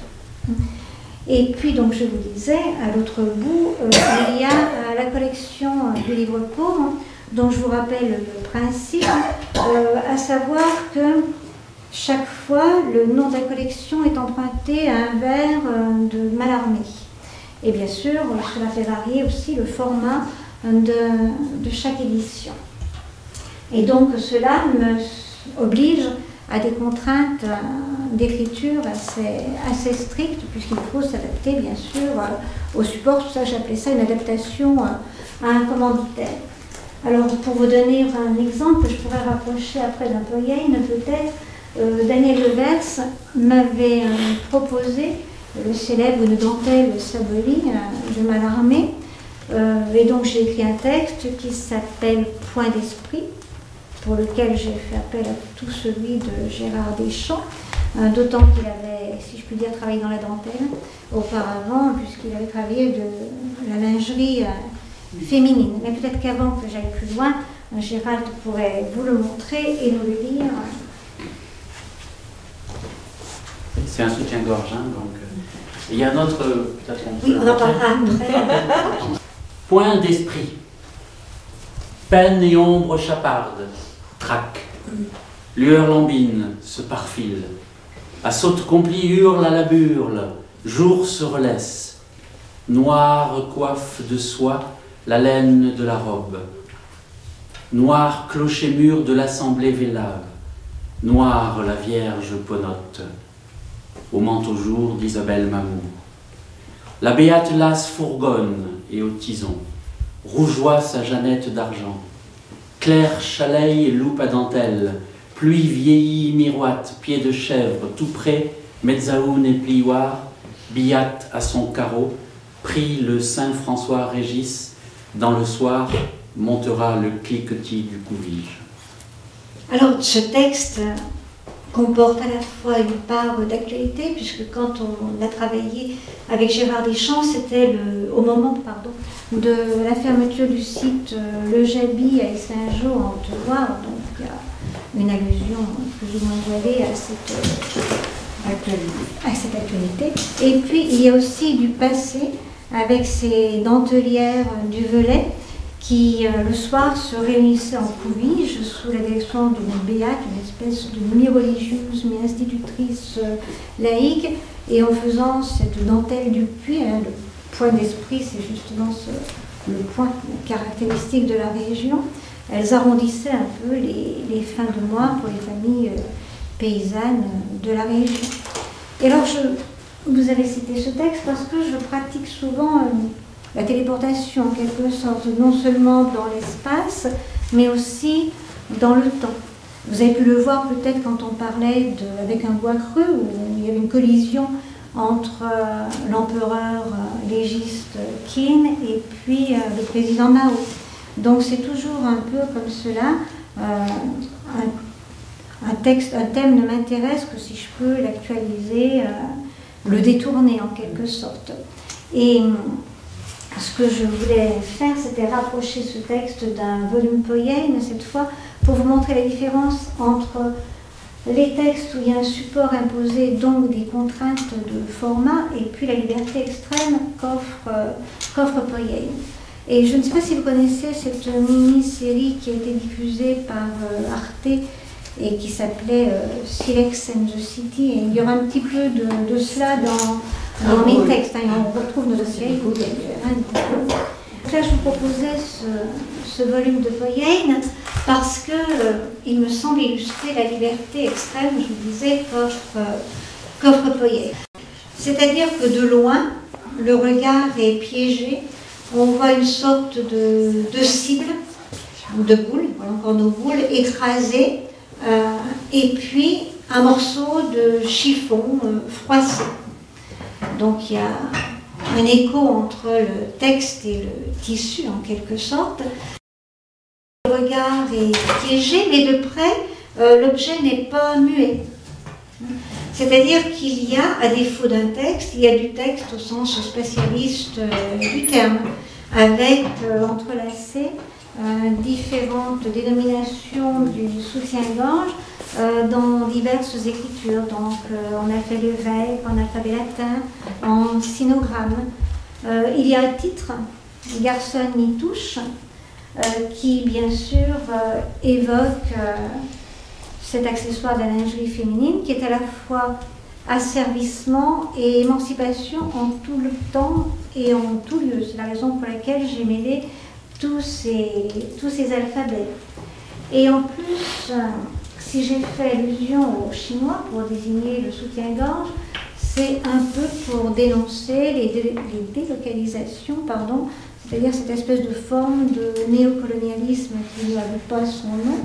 Et puis, donc, je vous disais, à l'autre bout, il y a la collection du livre pauvre, dont je vous rappelle le principe, à savoir que chaque fois, le nom de la collection est emprunté à un vers de Mallarmé. Et bien sûr, cela fait varier aussi le format de chaque édition. Et donc, cela me oblige à des contraintes d'écriture assez strictes, puisqu'il faut s'adapter, bien sûr, au support. Tout ça, j'appelais ça une adaptation à un commanditaire. Alors, pour vous donner un exemple, je pourrais rapprocher après d'un Poyenne, peut-être, Daniel Levers m'avait proposé le célèbre Une dentelle Saboli de Mallarmé, et donc j'ai écrit un texte qui s'appelle Point d'esprit, pour lequel j'ai fait appel à tout celui de Gérard Deschamps, d'autant qu'il avait, si je puis dire, travaillé dans la dentelle auparavant, puisqu'il avait travaillé de la lingerie féminine. Mais peut-être qu'avant que j'aille plus loin, Gérald pourrait vous le montrer et nous le lire. C'est un soutien-gorge, hein, donc... Il y a un autre... peut-être oui, on en parlera après. Point d'esprit. Peine et ombre chaparde, traque. Lueur lambine se parfile. À saute complie hurle à la burle, jour se relaisse. Noire coiffe de soie la laine de la robe. Noir clocher mur de l'assemblée vélave. Noire la vierge ponote. Au manteau jour d'Isabelle Mamour. La béate lasse fourgonne et au tison. Rougeoie sa Jeannette d'argent. Claire chaleille loupe à dentelle. Pluie vieillie miroite, pied de chèvre, tout près, mezzaoun et plioir, billate à son carreau, prie le Saint François Régis, dans le soir montera le cliquetis du couvige. Alors, ce texte comporte à la fois une part d'actualité, puisque quand on a travaillé avec Gérard Deschamps, c'était au moment de la fermeture du site Le Jaby à Saint-Jean en Haute-Loire, donc il y a une allusion plus ou moins voilée à cette actualité. Et puis il y a aussi du passé, avec ces dentelières du Velay, qui le soir se réunissaient en couvige sous la direction d'une béate, une espèce de mi-religieuse, mi-institutrice laïque, et en faisant cette dentelle du puits, le point d'esprit, c'est justement le point caractéristique de la région, elles arrondissaient un peu les fins de mois pour les familles paysannes de la région. Et alors, vous avez cité ce texte parce que je pratique souvent la téléportation, en quelque sorte, non seulement dans l'espace, mais aussi dans le temps. Vous avez pu le voir peut-être quand on parlait avec un bois creux, où il y avait une collision entre l'empereur légiste Qin et puis le président Mao. Donc c'est toujours un peu comme cela. Un thème ne m'intéresse que si je peux l'actualiser, le détourner en quelque sorte. Et ce que je voulais faire, c'était rapprocher ce texte d'un volume Poyenne, cette fois, pour vous montrer la différence entre les textes où il y a un support imposé, donc des contraintes de format, et puis la liberté extrême qu'offre Poyenne. Et je ne sais pas si vous connaissez cette mini-série qui a été diffusée par Arte et qui s'appelait Silex and the City. Et il y aura un petit peu de cela dans mes textes. Hein, on retrouve nos dossiers. Là, je vous proposais ce volume de Poyenne parce qu'il me semble illustrer la liberté extrême, je vous disais, qu'offre Poyenne. C'est-à-dire que de loin, le regard est piégé. On voit une sorte de cible, de boule, voilà encore nos boules, écrasées, et puis un morceau de chiffon froissé. Donc il y a un écho entre le texte et le tissu, en quelque sorte. Le regard est piégé, mais de près, l'objet n'est pas muet. C'est-à-dire qu'il y a, à défaut d'un texte, il y a du texte au sens spatialiste du terme, avec entrelacés différentes dénominations du soutien-gorge dans diverses écritures, donc en alphabet grec, en alphabet latin, en sinogramme. Il y a un titre, Garçon n'y touche, qui bien sûr évoque cet accessoire de la lingerie féminine qui est à la fois asservissement et émancipation en tout le temps et en tout lieu. C'est la raison pour laquelle j'ai mêlé tous ces alphabets. Et en plus, si j'ai fait allusion au chinois pour désigner le soutien-gorge, c'est un peu pour dénoncer les délocalisations, c'est-à-dire cette espèce de forme de néocolonialisme qui n'avait pas son nom,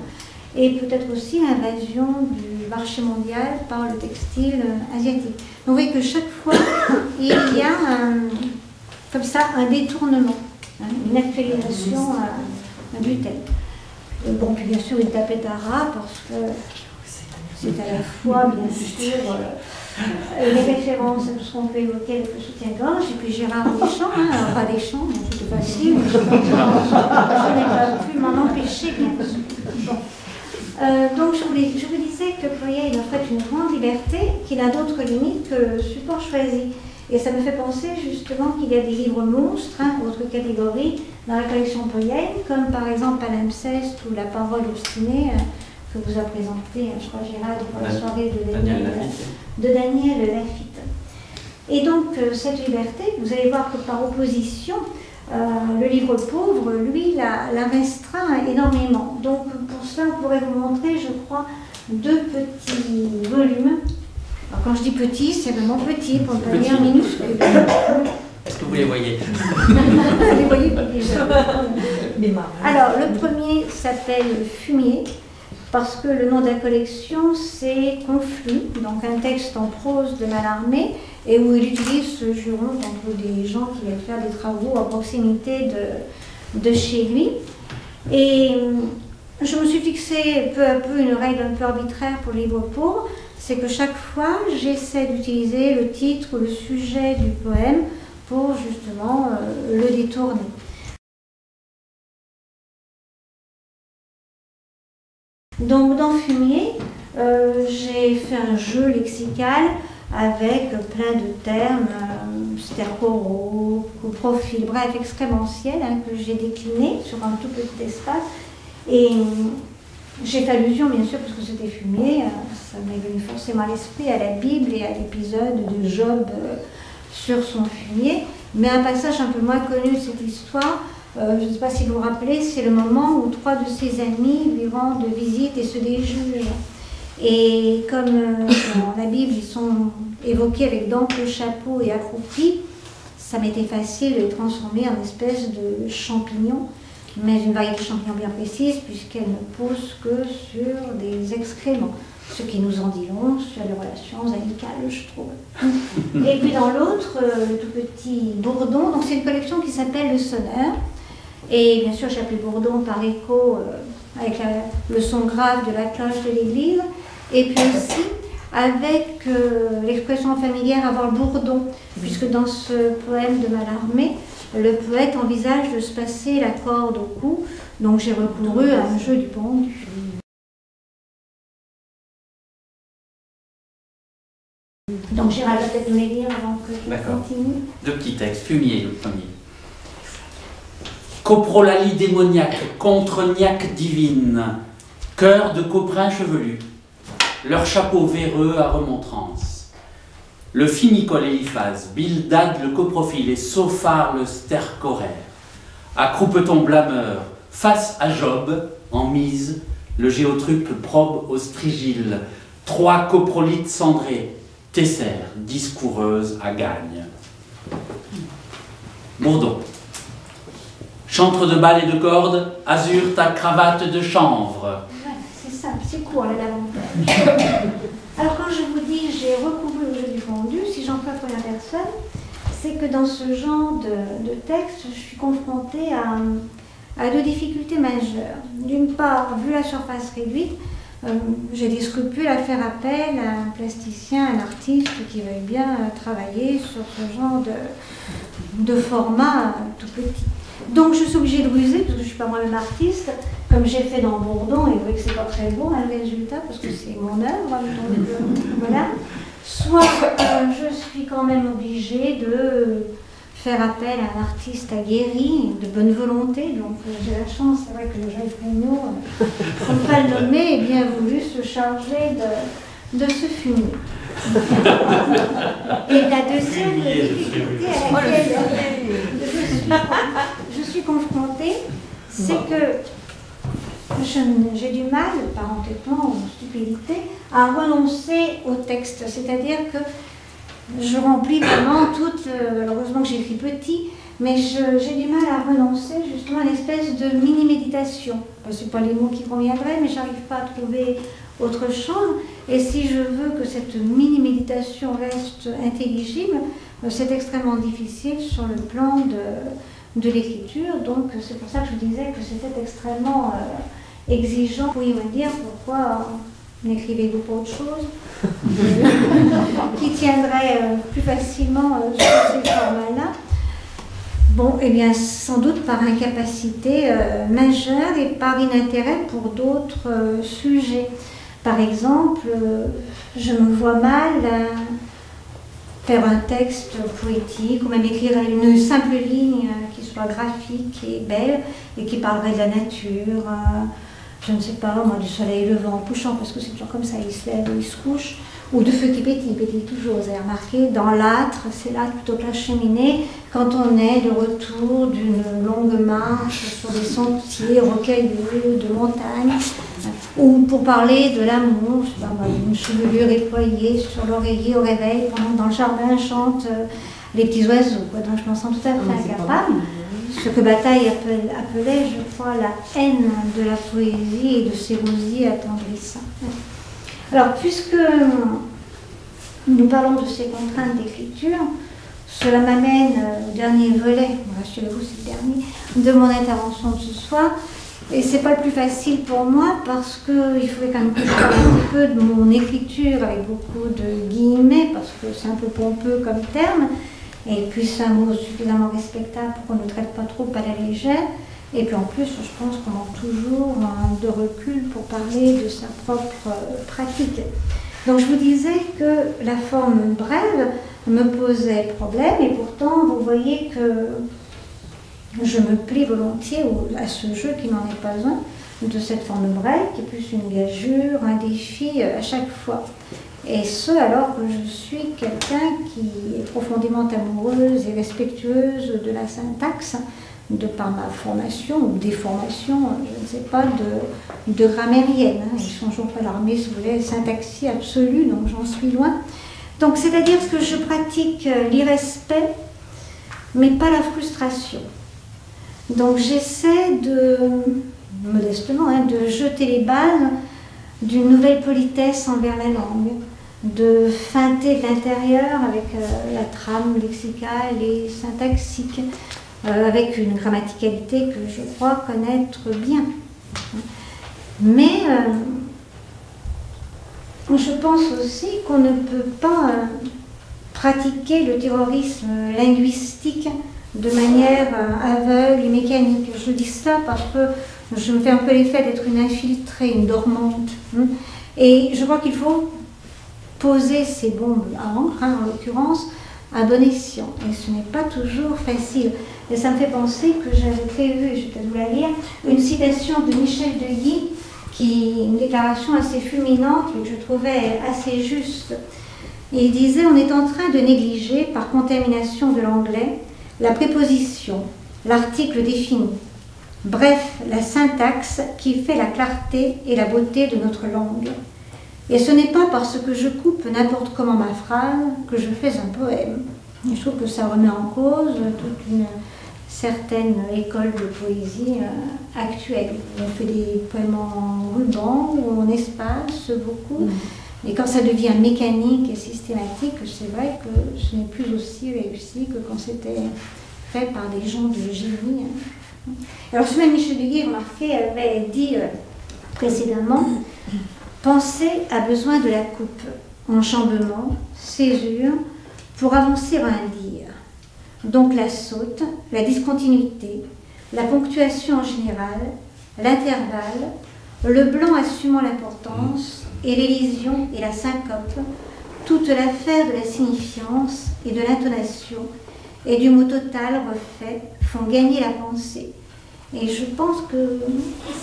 et peut-être aussi l'invasion du marché mondial par le textile asiatique. Donc vous voyez que chaque fois, il y a comme ça un détournement, une actualisation du texte. Bon, puis bien sûr une tapette à rat, parce que c'est à la fois, bien sûr, les références à tout ce qu'on peut évoquer avec le soutien-gorge, et puis Gérard Deschamps, pas Deschamps, c'est facile, je n'ai pas pu m'en empêcher, bien sûr. Bon. Donc je vous disais que Poirier il offrait une grande liberté qui n'a d'autre limite que le support choisi. Et ça me fait penser justement qu'il y a des livres monstres, autre catégorie, dans la collection Poirier, comme par exemple Palimpseste ou La parole obstinée, que vous a présenté, je crois, Gérard, pour la soirée de Daniel Lafitte. Et donc cette liberté, vous allez voir que par opposition, le livre pauvre, lui, la restreint énormément. Donc pour cela, on pourrait vous montrer, je crois, 2 petits volumes. Alors, quand je dis petit, c'est vraiment petit, pour ne pas dire minuscule. Est-ce que vous les voyez? Les voyez déjà. Alors, le premier s'appelle Fumier, parce que le nom de la collection, c'est Conflit, donc un texte en prose de Mallarmé, et où il utilise ce juron contre des gens qui viennent faire des travaux à proximité de chez lui. Et je me suis fixé peu à peu une règle un peu arbitraire pour le livre pauvre, c'est que chaque fois, j'essaie d'utiliser le titre ou le sujet du poème pour justement le détourner. Donc dans Fumier, j'ai fait un jeu lexical avec plein de termes, stercoro, coprofile, bref, excrémentiel, que j'ai décliné sur un tout petit espace. Et j'ai fait allusion, bien sûr, parce que c'était Fumier, ça m'est venu forcément à l'esprit, à la Bible et à l'épisode de Job sur son fumier. Mais un passage un peu moins connu de cette histoire, je ne sais pas si vous vous rappelez, c'est le moment où 3 de ses amis lui rendent visite et se déjugent. Et comme dans la Bible, ils sont évoqués avec d'amples chapeaux et accroupis, ça m'était facile de les transformer en espèce de champignons, mais une variété de champignons bien précise, puisqu'elle ne pousse que sur des excréments, ce qui nous en dit long sur les relations amicales, je trouve. Et puis dans l'autre, le tout petit bourdon, donc c'est une collection qui s'appelle Le Sonneur, et bien sûr j'ai appelé bourdon par écho avec le son grave de la cloche de l'église, et puis aussi avec l'expression familière avoir bourdon, puisque dans ce poème de Mallarmé, le poète envisage de se passer la corde au cou, donc j'ai recouru à un jeu du pendu. Donc Gérald va peut-être nous les lire avant que je continue. 2 petits textes. Fumier, le premier. Coprolalie démoniaque, contre-niaque divine, cœur de coprins chevelus, leur chapeau véreux à remontrance. Le Finicole Eliphaz, Bildad le coprofile et Sophar le stercoraire. Accroupe-t-on blâmeur, face à Job, en mise, le géotrucle probe au strigile, 3 coprolites cendrées, Tesser, discoureuse à gagne. Bourdon. Chantre de balles et de cordes, azur ta cravate de chanvre. Ouais, c'est simple, c'est court l'avantage. Alors quand je vous dis j'ai recouru au jeu du pendu, si j'emploie pour la personne, c'est que dans ce genre de texte, je suis confrontée à deux difficultés majeures. D'une part, vu la surface réduite, j'ai des scrupules à faire appel à un plasticien, un artiste qui veuille bien travailler sur ce genre de format tout petit. Donc je suis obligée de ruser, parce que je ne suis pas moi-même artiste, comme j'ai fait dans Bourdon, et vous voyez que c'est pas très beau le résultat, parce que c'est mon œuvre, donc voilà. Soit je suis quand même obligée de faire appel à un artiste aguerri, de bonne volonté, donc j'ai la chance, c'est vrai que Jacques Regnault, pour ne pas le nommer, est bien voulu se charger de ce fumier. Et la deuxième difficulté à laquelle je suis confrontée, c'est que j'ai du mal, parenthèsement ou stupidité, à renoncer au texte. C'est-à-dire que je remplis vraiment heureusement que j'écris petit, mais j'ai du mal à renoncer justement à une espèce de mini-méditation. Ce n'est pas les mots qui conviendraient, mais je n'arrive pas à trouver autre chose. Et si je veux que cette mini-méditation reste intelligible, c'est extrêmement difficile sur le plan de l'écriture. Donc c'est pour ça que je vous disais que c'était extrêmement exigeant. Vous pourriez me dire pourquoi n'écrivez-vous pas autre chose qui tiendrait plus facilement sur ces formats-là. Bon, eh bien, sans doute par incapacité majeure et par inintérêt pour d'autres sujets. Par exemple, je me vois mal faire un texte poétique ou même écrire une simple ligne qui soit graphique et belle et qui parlerait de la nature, je ne sais pas, moi, du soleil levant en couchant, parce que c'est toujours comme ça, il se lève ou il se couche, ou de feu qui pétille toujours, vous avez remarqué, dans l'âtre, c'est l'âtre plutôt que la cheminée, quand on est de retour d'une longue marche sur des sentiers rocailleux, de montagne, ou pour parler de l'amour, une chevelure éployée sur l'oreiller au réveil, pendant que dans le jardin chantent les petits oiseaux, quoi. Donc je m'en sens tout à fait incapable. Ce que Bataille appelait, je crois, la haine de la poésie et de ses rosiers attendrissants. Alors, puisque nous parlons de ces contraintes d'écriture, cela m'amène au dernier volet, rassurez-vous, c'est le dernier, de mon intervention de ce soir. Et c'est pas le plus facile pour moi parce qu'il faudrait quand même que je parle un petit peu de mon écriture avec beaucoup de guillemets, parce que c'est un peu pompeux comme terme. Et puis c'est un mot suffisamment respectable pour qu'on ne traite pas trop à la légère. Et puis en plus, je pense qu'on manque toujours de recul pour parler de sa propre pratique. Donc je vous disais que la forme brève me posait problème, et pourtant vous voyez que je me plie volontiers à ce jeu qui n'en est pas un, de cette forme brève, qui est plus une gageure, un défi à chaque fois. Et ce, alors que je suis quelqu'un qui est profondément amoureuse et respectueuse de la syntaxe, de par ma formation ou déformation, je ne sais pas, de grammairienne. Ils sont toujours pas l'armée, si vous voulez, syntaxie absolue, donc j'en suis loin. Donc c'est-à-dire que je pratique l'irrespect, mais pas la frustration. Donc j'essaie modestement, de jeter les bases d'une nouvelle politesse envers la langue, de feinter de l'intérieur avec la trame lexicale et syntaxique, avec une grammaticalité que je crois connaître bien. Mais je pense aussi qu'on ne peut pas pratiquer le terrorisme linguistique de manière aveugle et mécanique. Je dis ça parce que je me fais un peu l'effet d'être une infiltrée, une dormante. Et je crois qu'il faut poser ces bombes à encre, en l'occurrence, à bon escient. Et ce n'est pas toujours facile. Et ça me fait penser que j'avais prévu, je vais peut-être vous la lire, une citation de Michel Deguy, une déclaration assez fulminante, que je trouvais assez juste. Et il disait: on est en train de négliger, par contamination de l'anglais, la préposition, l'article défini. Bref, la syntaxe qui fait la clarté et la beauté de notre langue. Et ce n'est pas parce que je coupe n'importe comment ma phrase que je fais un poème. Et je trouve que ça remet en cause toute une certaine école de poésie actuelle. On fait des poèmes en ruban ou en espace beaucoup. Et quand ça devient mécanique et systématique, c'est vrai que ce n'est plus aussi réussi que quand c'était fait par des gens de génie. Alors, ce même Michel Duguay, remarquez, avait dit précédemment, penser a besoin de la coupe, enjambement, césure, pour avancer à un dire. Donc la saute, la discontinuité, la ponctuation en général, l'intervalle, le blanc assumant l'importance, et l'élision et la syncope, toute l'affaire de la signifiance et de l'intonation et du mot total refait font gagner la pensée. Et je pense que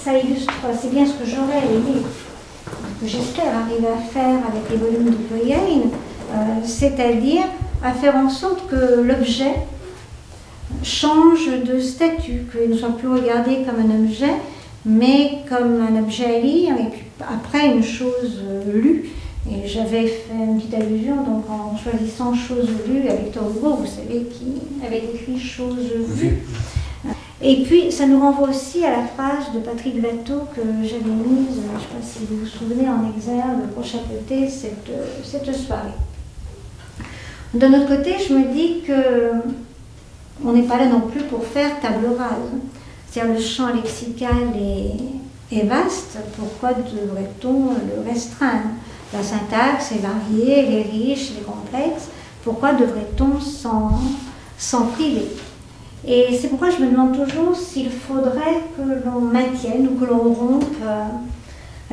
ça illustre, c'est bien ce que j'aurais aimé, que j'espère arriver à faire avec les volumes de Poyenne, c'est-à-dire à faire en sorte que l'objet change de statut, qu'il ne soit plus regardé comme un objet, mais comme un objet à lire, et puis après une chose lue. Et j'avais fait une petite allusion, donc en choisissant chose lue à Victor Hugo, vous savez, qui avait écrit chose vue. Et puis ça nous renvoie aussi à la phrase de Patrick Watteau que j'avais mise, je ne sais pas si vous vous souvenez, en exergue pour chapeauter cette soirée. D'un autre côté, je me dis que on n'est pas là non plus pour faire table rase. C'est-à-dire le champ lexical est vaste, pourquoi devrait-on le restreindre? La syntaxe est variée, elle est riche, elle est complexe, pourquoi devrait-on s'en priver? Et c'est pourquoi je me demande toujours s'il faudrait que l'on maintienne ou que l'on rompe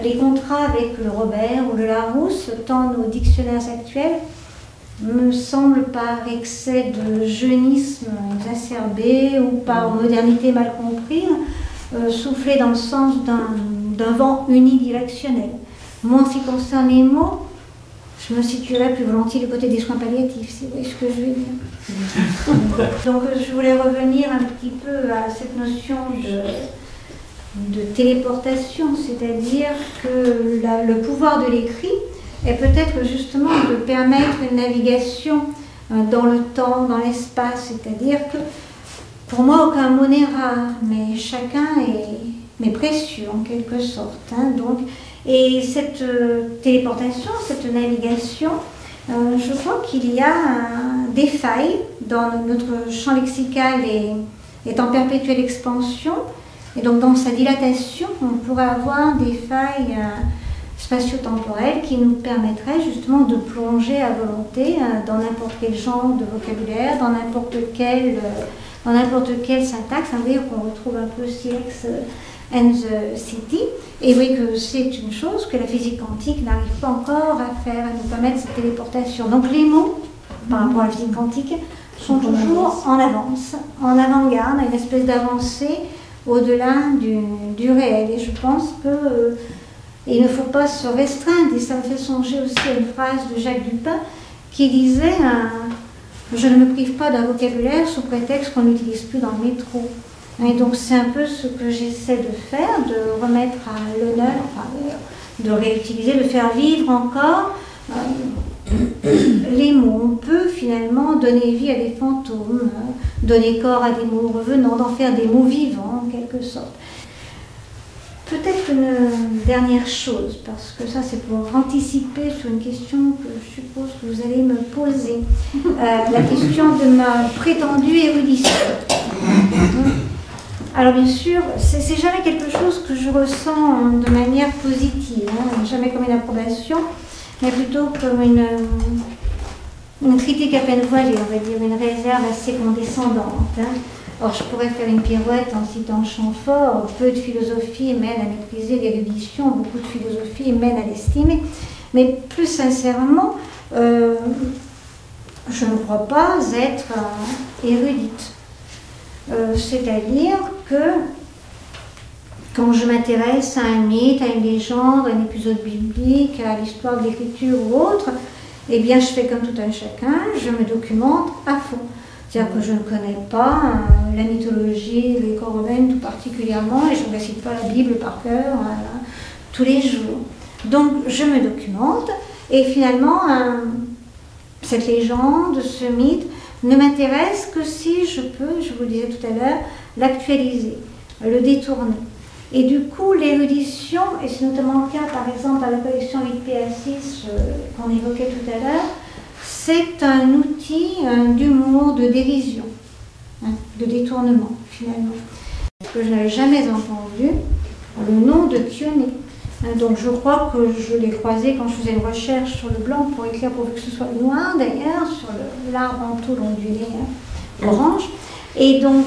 les contrats avec le Robert ou le Larousse, tant nos dictionnaires actuels me semblent par excès de jeunisme exacerbé ou par modernité mal comprise, souffler dans le sens d'un vent unidirectionnel. Moi, en ce qui concerne les mots, je me situerais plus volontiers du côté des soins palliatifs, si vous voyez ce que je veux dire. Donc, je voulais revenir un petit peu à cette notion de téléportation, c'est-à-dire que le pouvoir de l'écrit est peut-être justement de permettre une navigation dans le temps, dans l'espace, c'est-à-dire que pour moi, aucun mot n'est rare, mais chacun est précieux en quelque sorte. Donc, et cette téléportation, cette navigation, je crois qu'il y a des failles dans notre champ lexical est en perpétuelle expansion, et donc dans sa dilatation, on pourrait avoir des failles spatio-temporelles qui nous permettraient justement de plonger à volonté dans n'importe quel genre de vocabulaire, dans n'importe quelle syntaxe. Vous voyez qu'on retrouve un peu Silex and the City. Et vous voyez que c'est une chose que la physique quantique n'arrive pas encore à faire, à nous permettre cette téléportation. Donc les mots, par rapport à la physique quantique, sont toujours en avance, en avant-garde, une espèce d'avancée au-delà du réel. Et je pense que il ne faut pas se restreindre. Et ça me fait songer aussi à une phrase de Jacques Dupin qui disait je ne me prive pas d'un vocabulaire sous prétexte qu'on n'utilise plus dans le métro. Et donc c'est un peu ce que j'essaie de faire, de remettre à l'honneur, de réutiliser, de faire vivre encore les mots. On peut finalement donner vie à des fantômes, donner corps à des mots revenants, d'en faire des mots vivants en quelque sorte. Peut-être une dernière chose, parce que ça c'est pour anticiper sur une question que je suppose que vous allez me poser, la question de ma prétendue érudition. Alors bien sûr, c'est jamais quelque chose que je ressens de manière positive, jamais comme une approbation, mais plutôt comme une critique à peine voilée, on va dire, une réserve assez condescendante. Or, je pourrais faire une pirouette en citant Chamfort, peu de philosophie mène à maîtriser l'érudition, beaucoup de philosophie mène à l'estimer, mais plus sincèrement, je ne crois pas être érudite. C'est-à-dire que quand je m'intéresse à un mythe, à une légende, à un épisode biblique, à l'histoire de l'écriture ou autre, eh bien je fais comme tout un chacun, je me documente à fond. C'est-à-dire que je ne connais pas la mythologie gréco-romaine tout particulièrement et je ne récite pas la Bible par cœur tous les jours. Donc je me documente et finalement cette légende, ce mythe, ne m'intéresse que si je peux, je vous le disais tout à l'heure, l'actualiser, le détourner. Et du coup, l'érudition, et c'est notamment le cas par exemple dans la collection 8P6 qu'on évoquait tout à l'heure, c'est un outil d'humour, de dérision, de détournement finalement. Que je n'avais jamais entendu le nom de Quenet. Donc je crois que je l'ai croisé quand je faisais une recherche sur le blanc pour écrire, pourvu que ce soit noir d'ailleurs, sur l'arbre en tôle ondulé orange. Et donc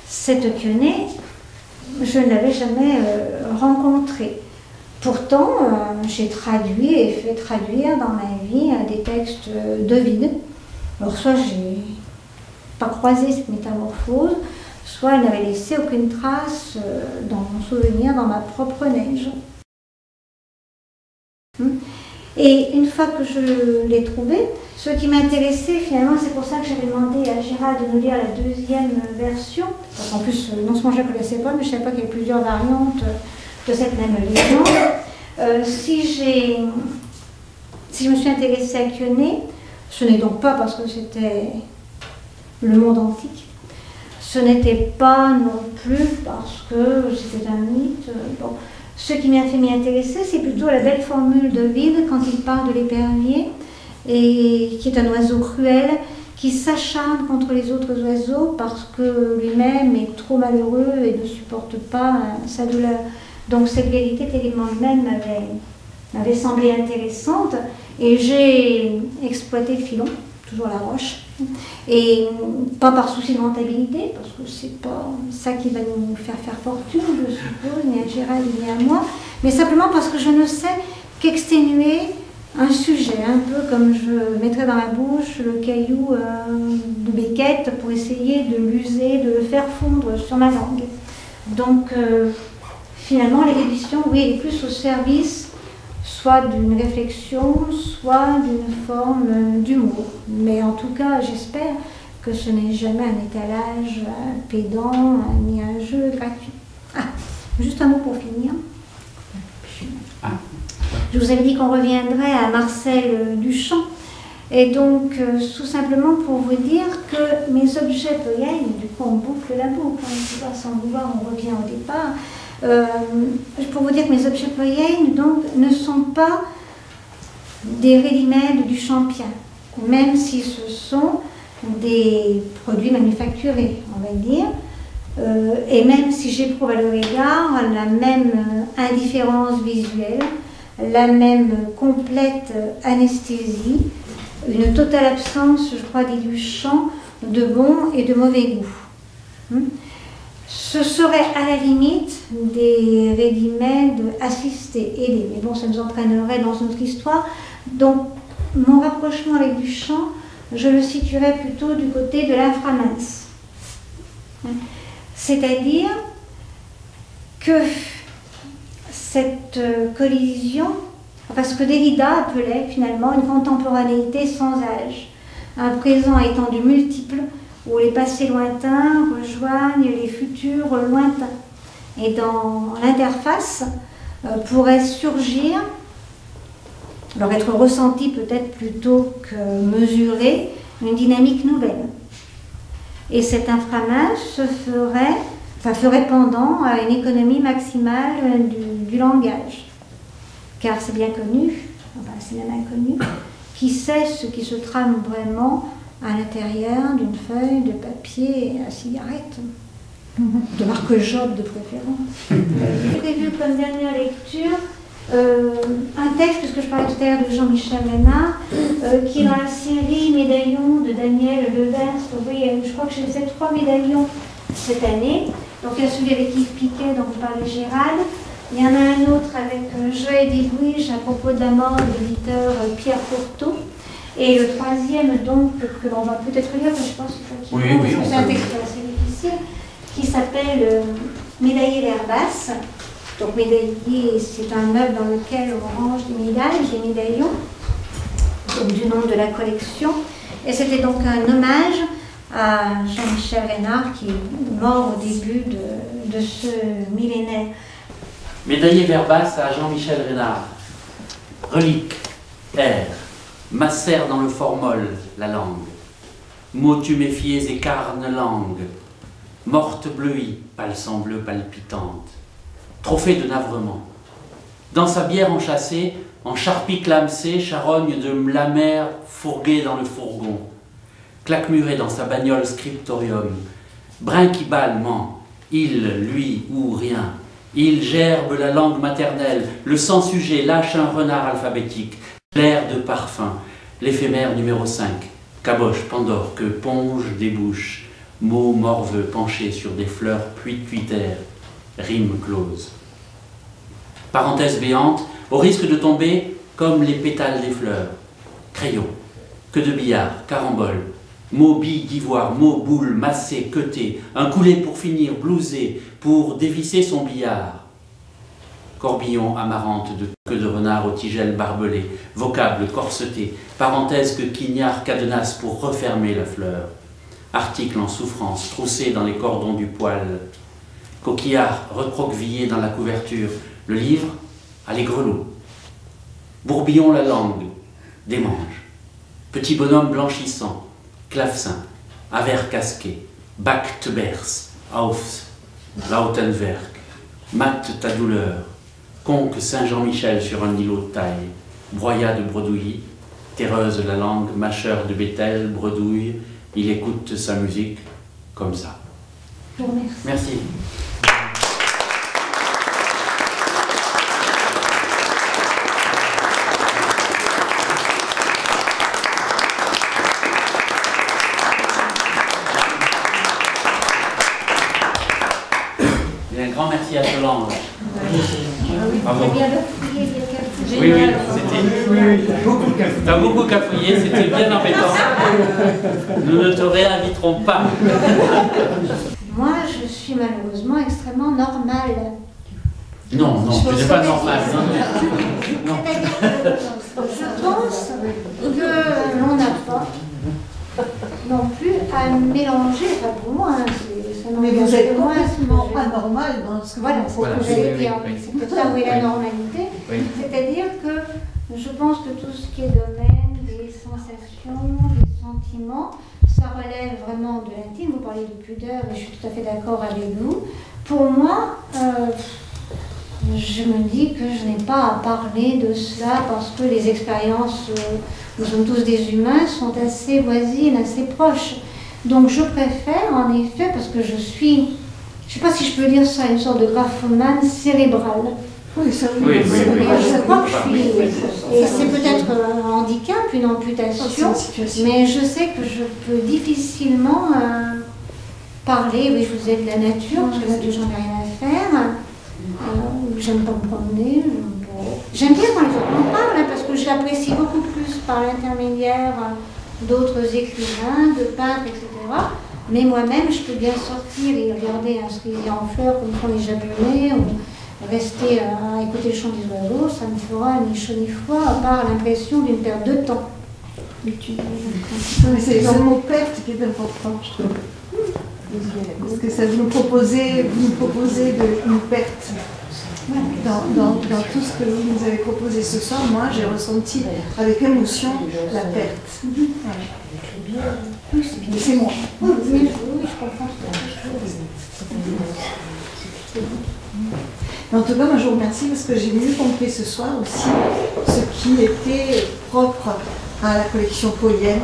cette Quenet, je ne l'avais jamais rencontrée. Pourtant, j'ai traduit et fait traduire dans ma vie des textes d'Ovide. Alors soit j'ai pas croisé cette métamorphose, soit elle n'avait laissé aucune trace dans mon souvenir, dans ma propre neige. Et une fois que je l'ai trouvé, ce qui m'intéressait finalement, c'est pour ça que j'avais demandé à Gérald de nous lire la deuxième version. Parce qu'en plus, non seulement je ne la connaissais pas, mais je ne savais pas qu'il y avait plusieurs variantes de cette même légende. Si je me suis intéressée à Quenet, ce n'est donc pas parce que c'était le monde antique. Ce n'était pas non plus parce que c'était un mythe. Bon. Ce qui m'a fait m'y intéresser, c'est plutôt la belle formule d'Ovide quand il parle de l'épervier, et qui est un oiseau cruel, qui s'acharne contre les autres oiseaux parce que lui-même est trop malheureux et ne supporte pas sa douleur. Donc cette vérité terriblement humaine m'avait semblé intéressante, et j'ai exploité le filon, toujours la roche. Et pas par souci de rentabilité, parce que c'est pas ça qui va nous faire fortune, je suppose, ni à Gérald ni à moi, mais simplement parce que je ne sais qu'exténuer un sujet, un peu comme je mettrais dans la bouche le caillou de Beckett pour essayer de l'user, de le faire fondre sur ma langue. Donc finalement l'érudition, oui, elle est plus au service soit d'une réflexion, soit d'une forme d'humour. Mais en tout cas, j'espère que ce n'est jamais un étalage pédant, ni un jeu gratuit. Ah, juste un mot pour finir. Je vous avais dit qu'on reviendrait à Marcel Duchamp. Et donc, tout simplement pour vous dire que mes objets poèmes, du coup on boucle la boucle, hein, sans vouloir, on revient au départ. Pour vous dire que mes objets poèmes donc, ne sont pas des ready-made du Champien, même si ce sont des produits manufacturés, on va dire, et même si j'éprouve à leur égard la même indifférence visuelle, la même complète anesthésie, une totale absence, je crois, dit Duchamp, de bon et de mauvais goût. Ce serait à la limite des ready-made assistés, aidés. Mais bon, ça nous entraînerait dans notre histoire. Donc, mon rapprochement avec Duchamp, je le situerais plutôt du côté de l'inframince. C'est-à-dire que cette collision, enfin ce que Derrida appelait finalement une contemporanéité sans âge, un présent à étendue multiple, où les passés lointains rejoignent les futurs lointains. Et dans l'interface pourrait surgir, alors être ressenti peut-être plutôt que mesuré, une dynamique nouvelle. Et cet inframince se ferait pendant à une économie maximale du langage. Car c'est bien connu, enfin c'est même inconnu, qui sait ce qui se trame vraiment à l'intérieur d'une feuille de papier à cigarette, de marque Job de préférence. J'ai prévu comme dernière lecture un texte, puisque je parlais tout à l'heure de Jean-Michel Renard, qui est dans la série Médaillons de Daniel Levers. Vous voyez, je crois que j'ai fait 3 médaillons cette année. Donc il y a celui avec Yves Piquet dont vous parlez, Gérald. Il y en a un autre avec Joël Dibouige à propos d'un mort de l'éditeur Pierre Courteau. Et le troisième, donc, que l'on va peut-être lire, mais je pense qu'il faut qu'il parce que c'est un texte assez difficile, qui s'appelle Médaillé Verbas. Donc, médaillé, c'est un meuble dans lequel on range des médailles, des médaillons, donc, du nom de la collection. Et c'était donc un hommage à Jean-Michel Renard, qui est mort au début de ce millénaire. Médaillé Verbas à Jean-Michel Renard. Relique, air. Macère dans le formol la langue, mots tuméfiés et carne langue, morte bleuie, pâle sang bleu palpitante, trophée de navrement, Dans sa bière enchâssée, en charpie clamsée, charogne de la mer fourguée dans le fourgon. Claquemuré dans sa bagnole scriptorium. Brinquibalement, il, lui ou rien. Il gerbe la langue maternelle, le sans-sujet lâche un renard alphabétique, l'air de parfum, l'éphémère numéro 5, caboche, Pandore, que ponge débouche, mots morveux penchés sur des fleurs puits-cuitaires, rime close. Parenthèse béante, au risque de tomber comme les pétales des fleurs. Crayon, que de billard, carambole, mots billes d'ivoire, mots boules, massé, queuté, un coulé pour finir, blousé, pour dévisser son billard. Corbillon amarante de queue de renard aux tigelles barbelées, vocable corseté, parenthèse que quignard cadenasse pour refermer la fleur. Article en souffrance, troussé dans les cordons du poil. Coquillard recroquevillé dans la couverture, le livre à les grelots. Bourbillon la langue, des manches. Petit bonhomme blanchissant, clavecin, avers casqué, bac te berce, aufs, Lautenwerk, mate ta douleur, conque Saint-Jean-Michel sur un îlot de taille, broyat de bredouillis, terreuse la langue, mâcheur de bétel, bredouille, il écoute sa musique comme ça. Merci. Un grand merci à Solange. Bravo. Oui, c'était. T'as beaucoup cafouillé, c'était bien embêtant. Nous ne te réinviterons pas. Moi, je suis malheureusement extrêmement normale. Non, tu n'es pas normale. Non. Je pense que l'on n'a pas non plus à mélanger, enfin pour moi, mais vous êtes complètement anormal dans ce que voilà, vous c'est ce que j'allais dire. C'est peut-être là où est la normalité. Oui. C'est-à-dire que je pense que tout ce qui est domaine des sensations, des sentiments, ça relève vraiment de l'intime. Vous parlez de pudeur et je suis tout à fait d'accord avec vous. Pour moi, je me dis que je n'ai pas à parler de cela parce que les expériences, nous sommes tous des humains, sont assez voisines, assez proches. Donc je préfère en effet, parce que je suis, je ne sais pas si je peux dire ça, une sorte de graphomane cérébrale. Oui, ça oui. Je crois que je suis, et c'est peut-être un handicap, une amputation, mais je sais que je peux difficilement parler, oui, je vous ai de la nature, parce que là, j'en ai rien à faire. J'aime pas me promener. J'aime bien quand les autres m'en parlent, hein, parce que je l'apprécie beaucoup plus par l'intermédiaire d'autres écrivains, de peintres, etc. Mais moi-même, je peux bien sortir et regarder un cerisier en fleurs comme font les Japonais, ou rester à écouter le chant des oiseaux, ça me fera ni chaud ni froid, à part l'impression d'une perte de temps. C'est le mot perte qui est important, je trouve. Parce que ça vous nous proposez une perte. Dans tout ce que vous nous avez proposé ce soir, moi j'ai ressenti avec émotion la perte. Voilà. C'est moi. Oui, je comprends tout à fait. En tout cas, moi je vous remercie parce que j'ai mieux compris ce soir aussi ce qui était propre à la collection Poyenne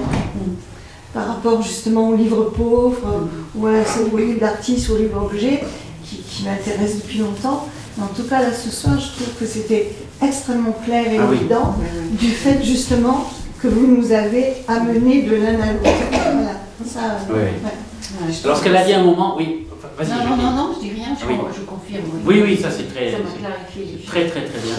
par rapport justement aux livres pauvres ou aux livres d'artistes ou aux livres objets qui m'intéressent depuis longtemps. En tout cas, là, ce soir, je trouve que c'était extrêmement clair et évident du fait, justement, que vous nous avez amené de l'un à l'autre. Voilà. Ça, Lorsqu'elle a dit un moment, oui, vas-y. Non, je dis rien, je confirme. Oui, ça c'est très, ça m'a clarifié. très bien.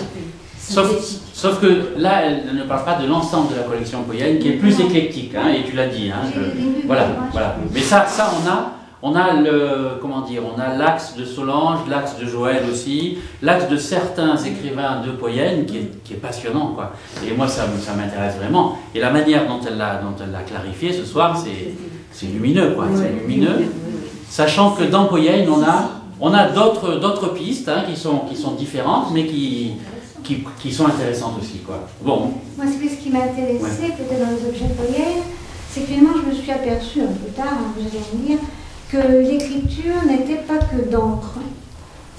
Sauf que là, elle ne parle pas de l'ensemble de la collection Poyenne, qui est plus éclectique, hein, et tu l'as dit. Hein, voilà. Mais ça on a le, comment dire, on a l'axe de Solange, l'axe de Joël aussi, l'axe de certains écrivains de Poyenne qui est passionnant, quoi. Et moi, ça m'intéresse vraiment. Et la manière dont elle l'a clarifié ce soir, c'est lumineux, quoi. C'est lumineux, sachant que dans Poyenne, on a d'autres pistes, hein, qui sont différentes, mais qui sont intéressantes aussi, quoi. Bon. Moi, ce qui m'a intéressé, peut-être dans les objets Poyenne, c'est que finalement, je me suis aperçue un peu tard, hein, vous allez me dire, que l'écriture n'était pas que d'encre.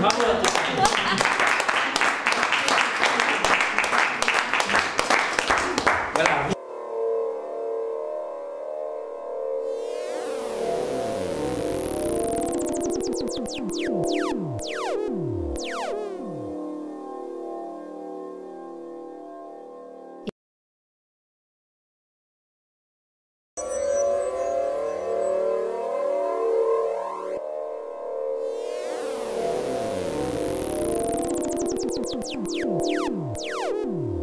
Bravo à tous. Voilà. Thank you.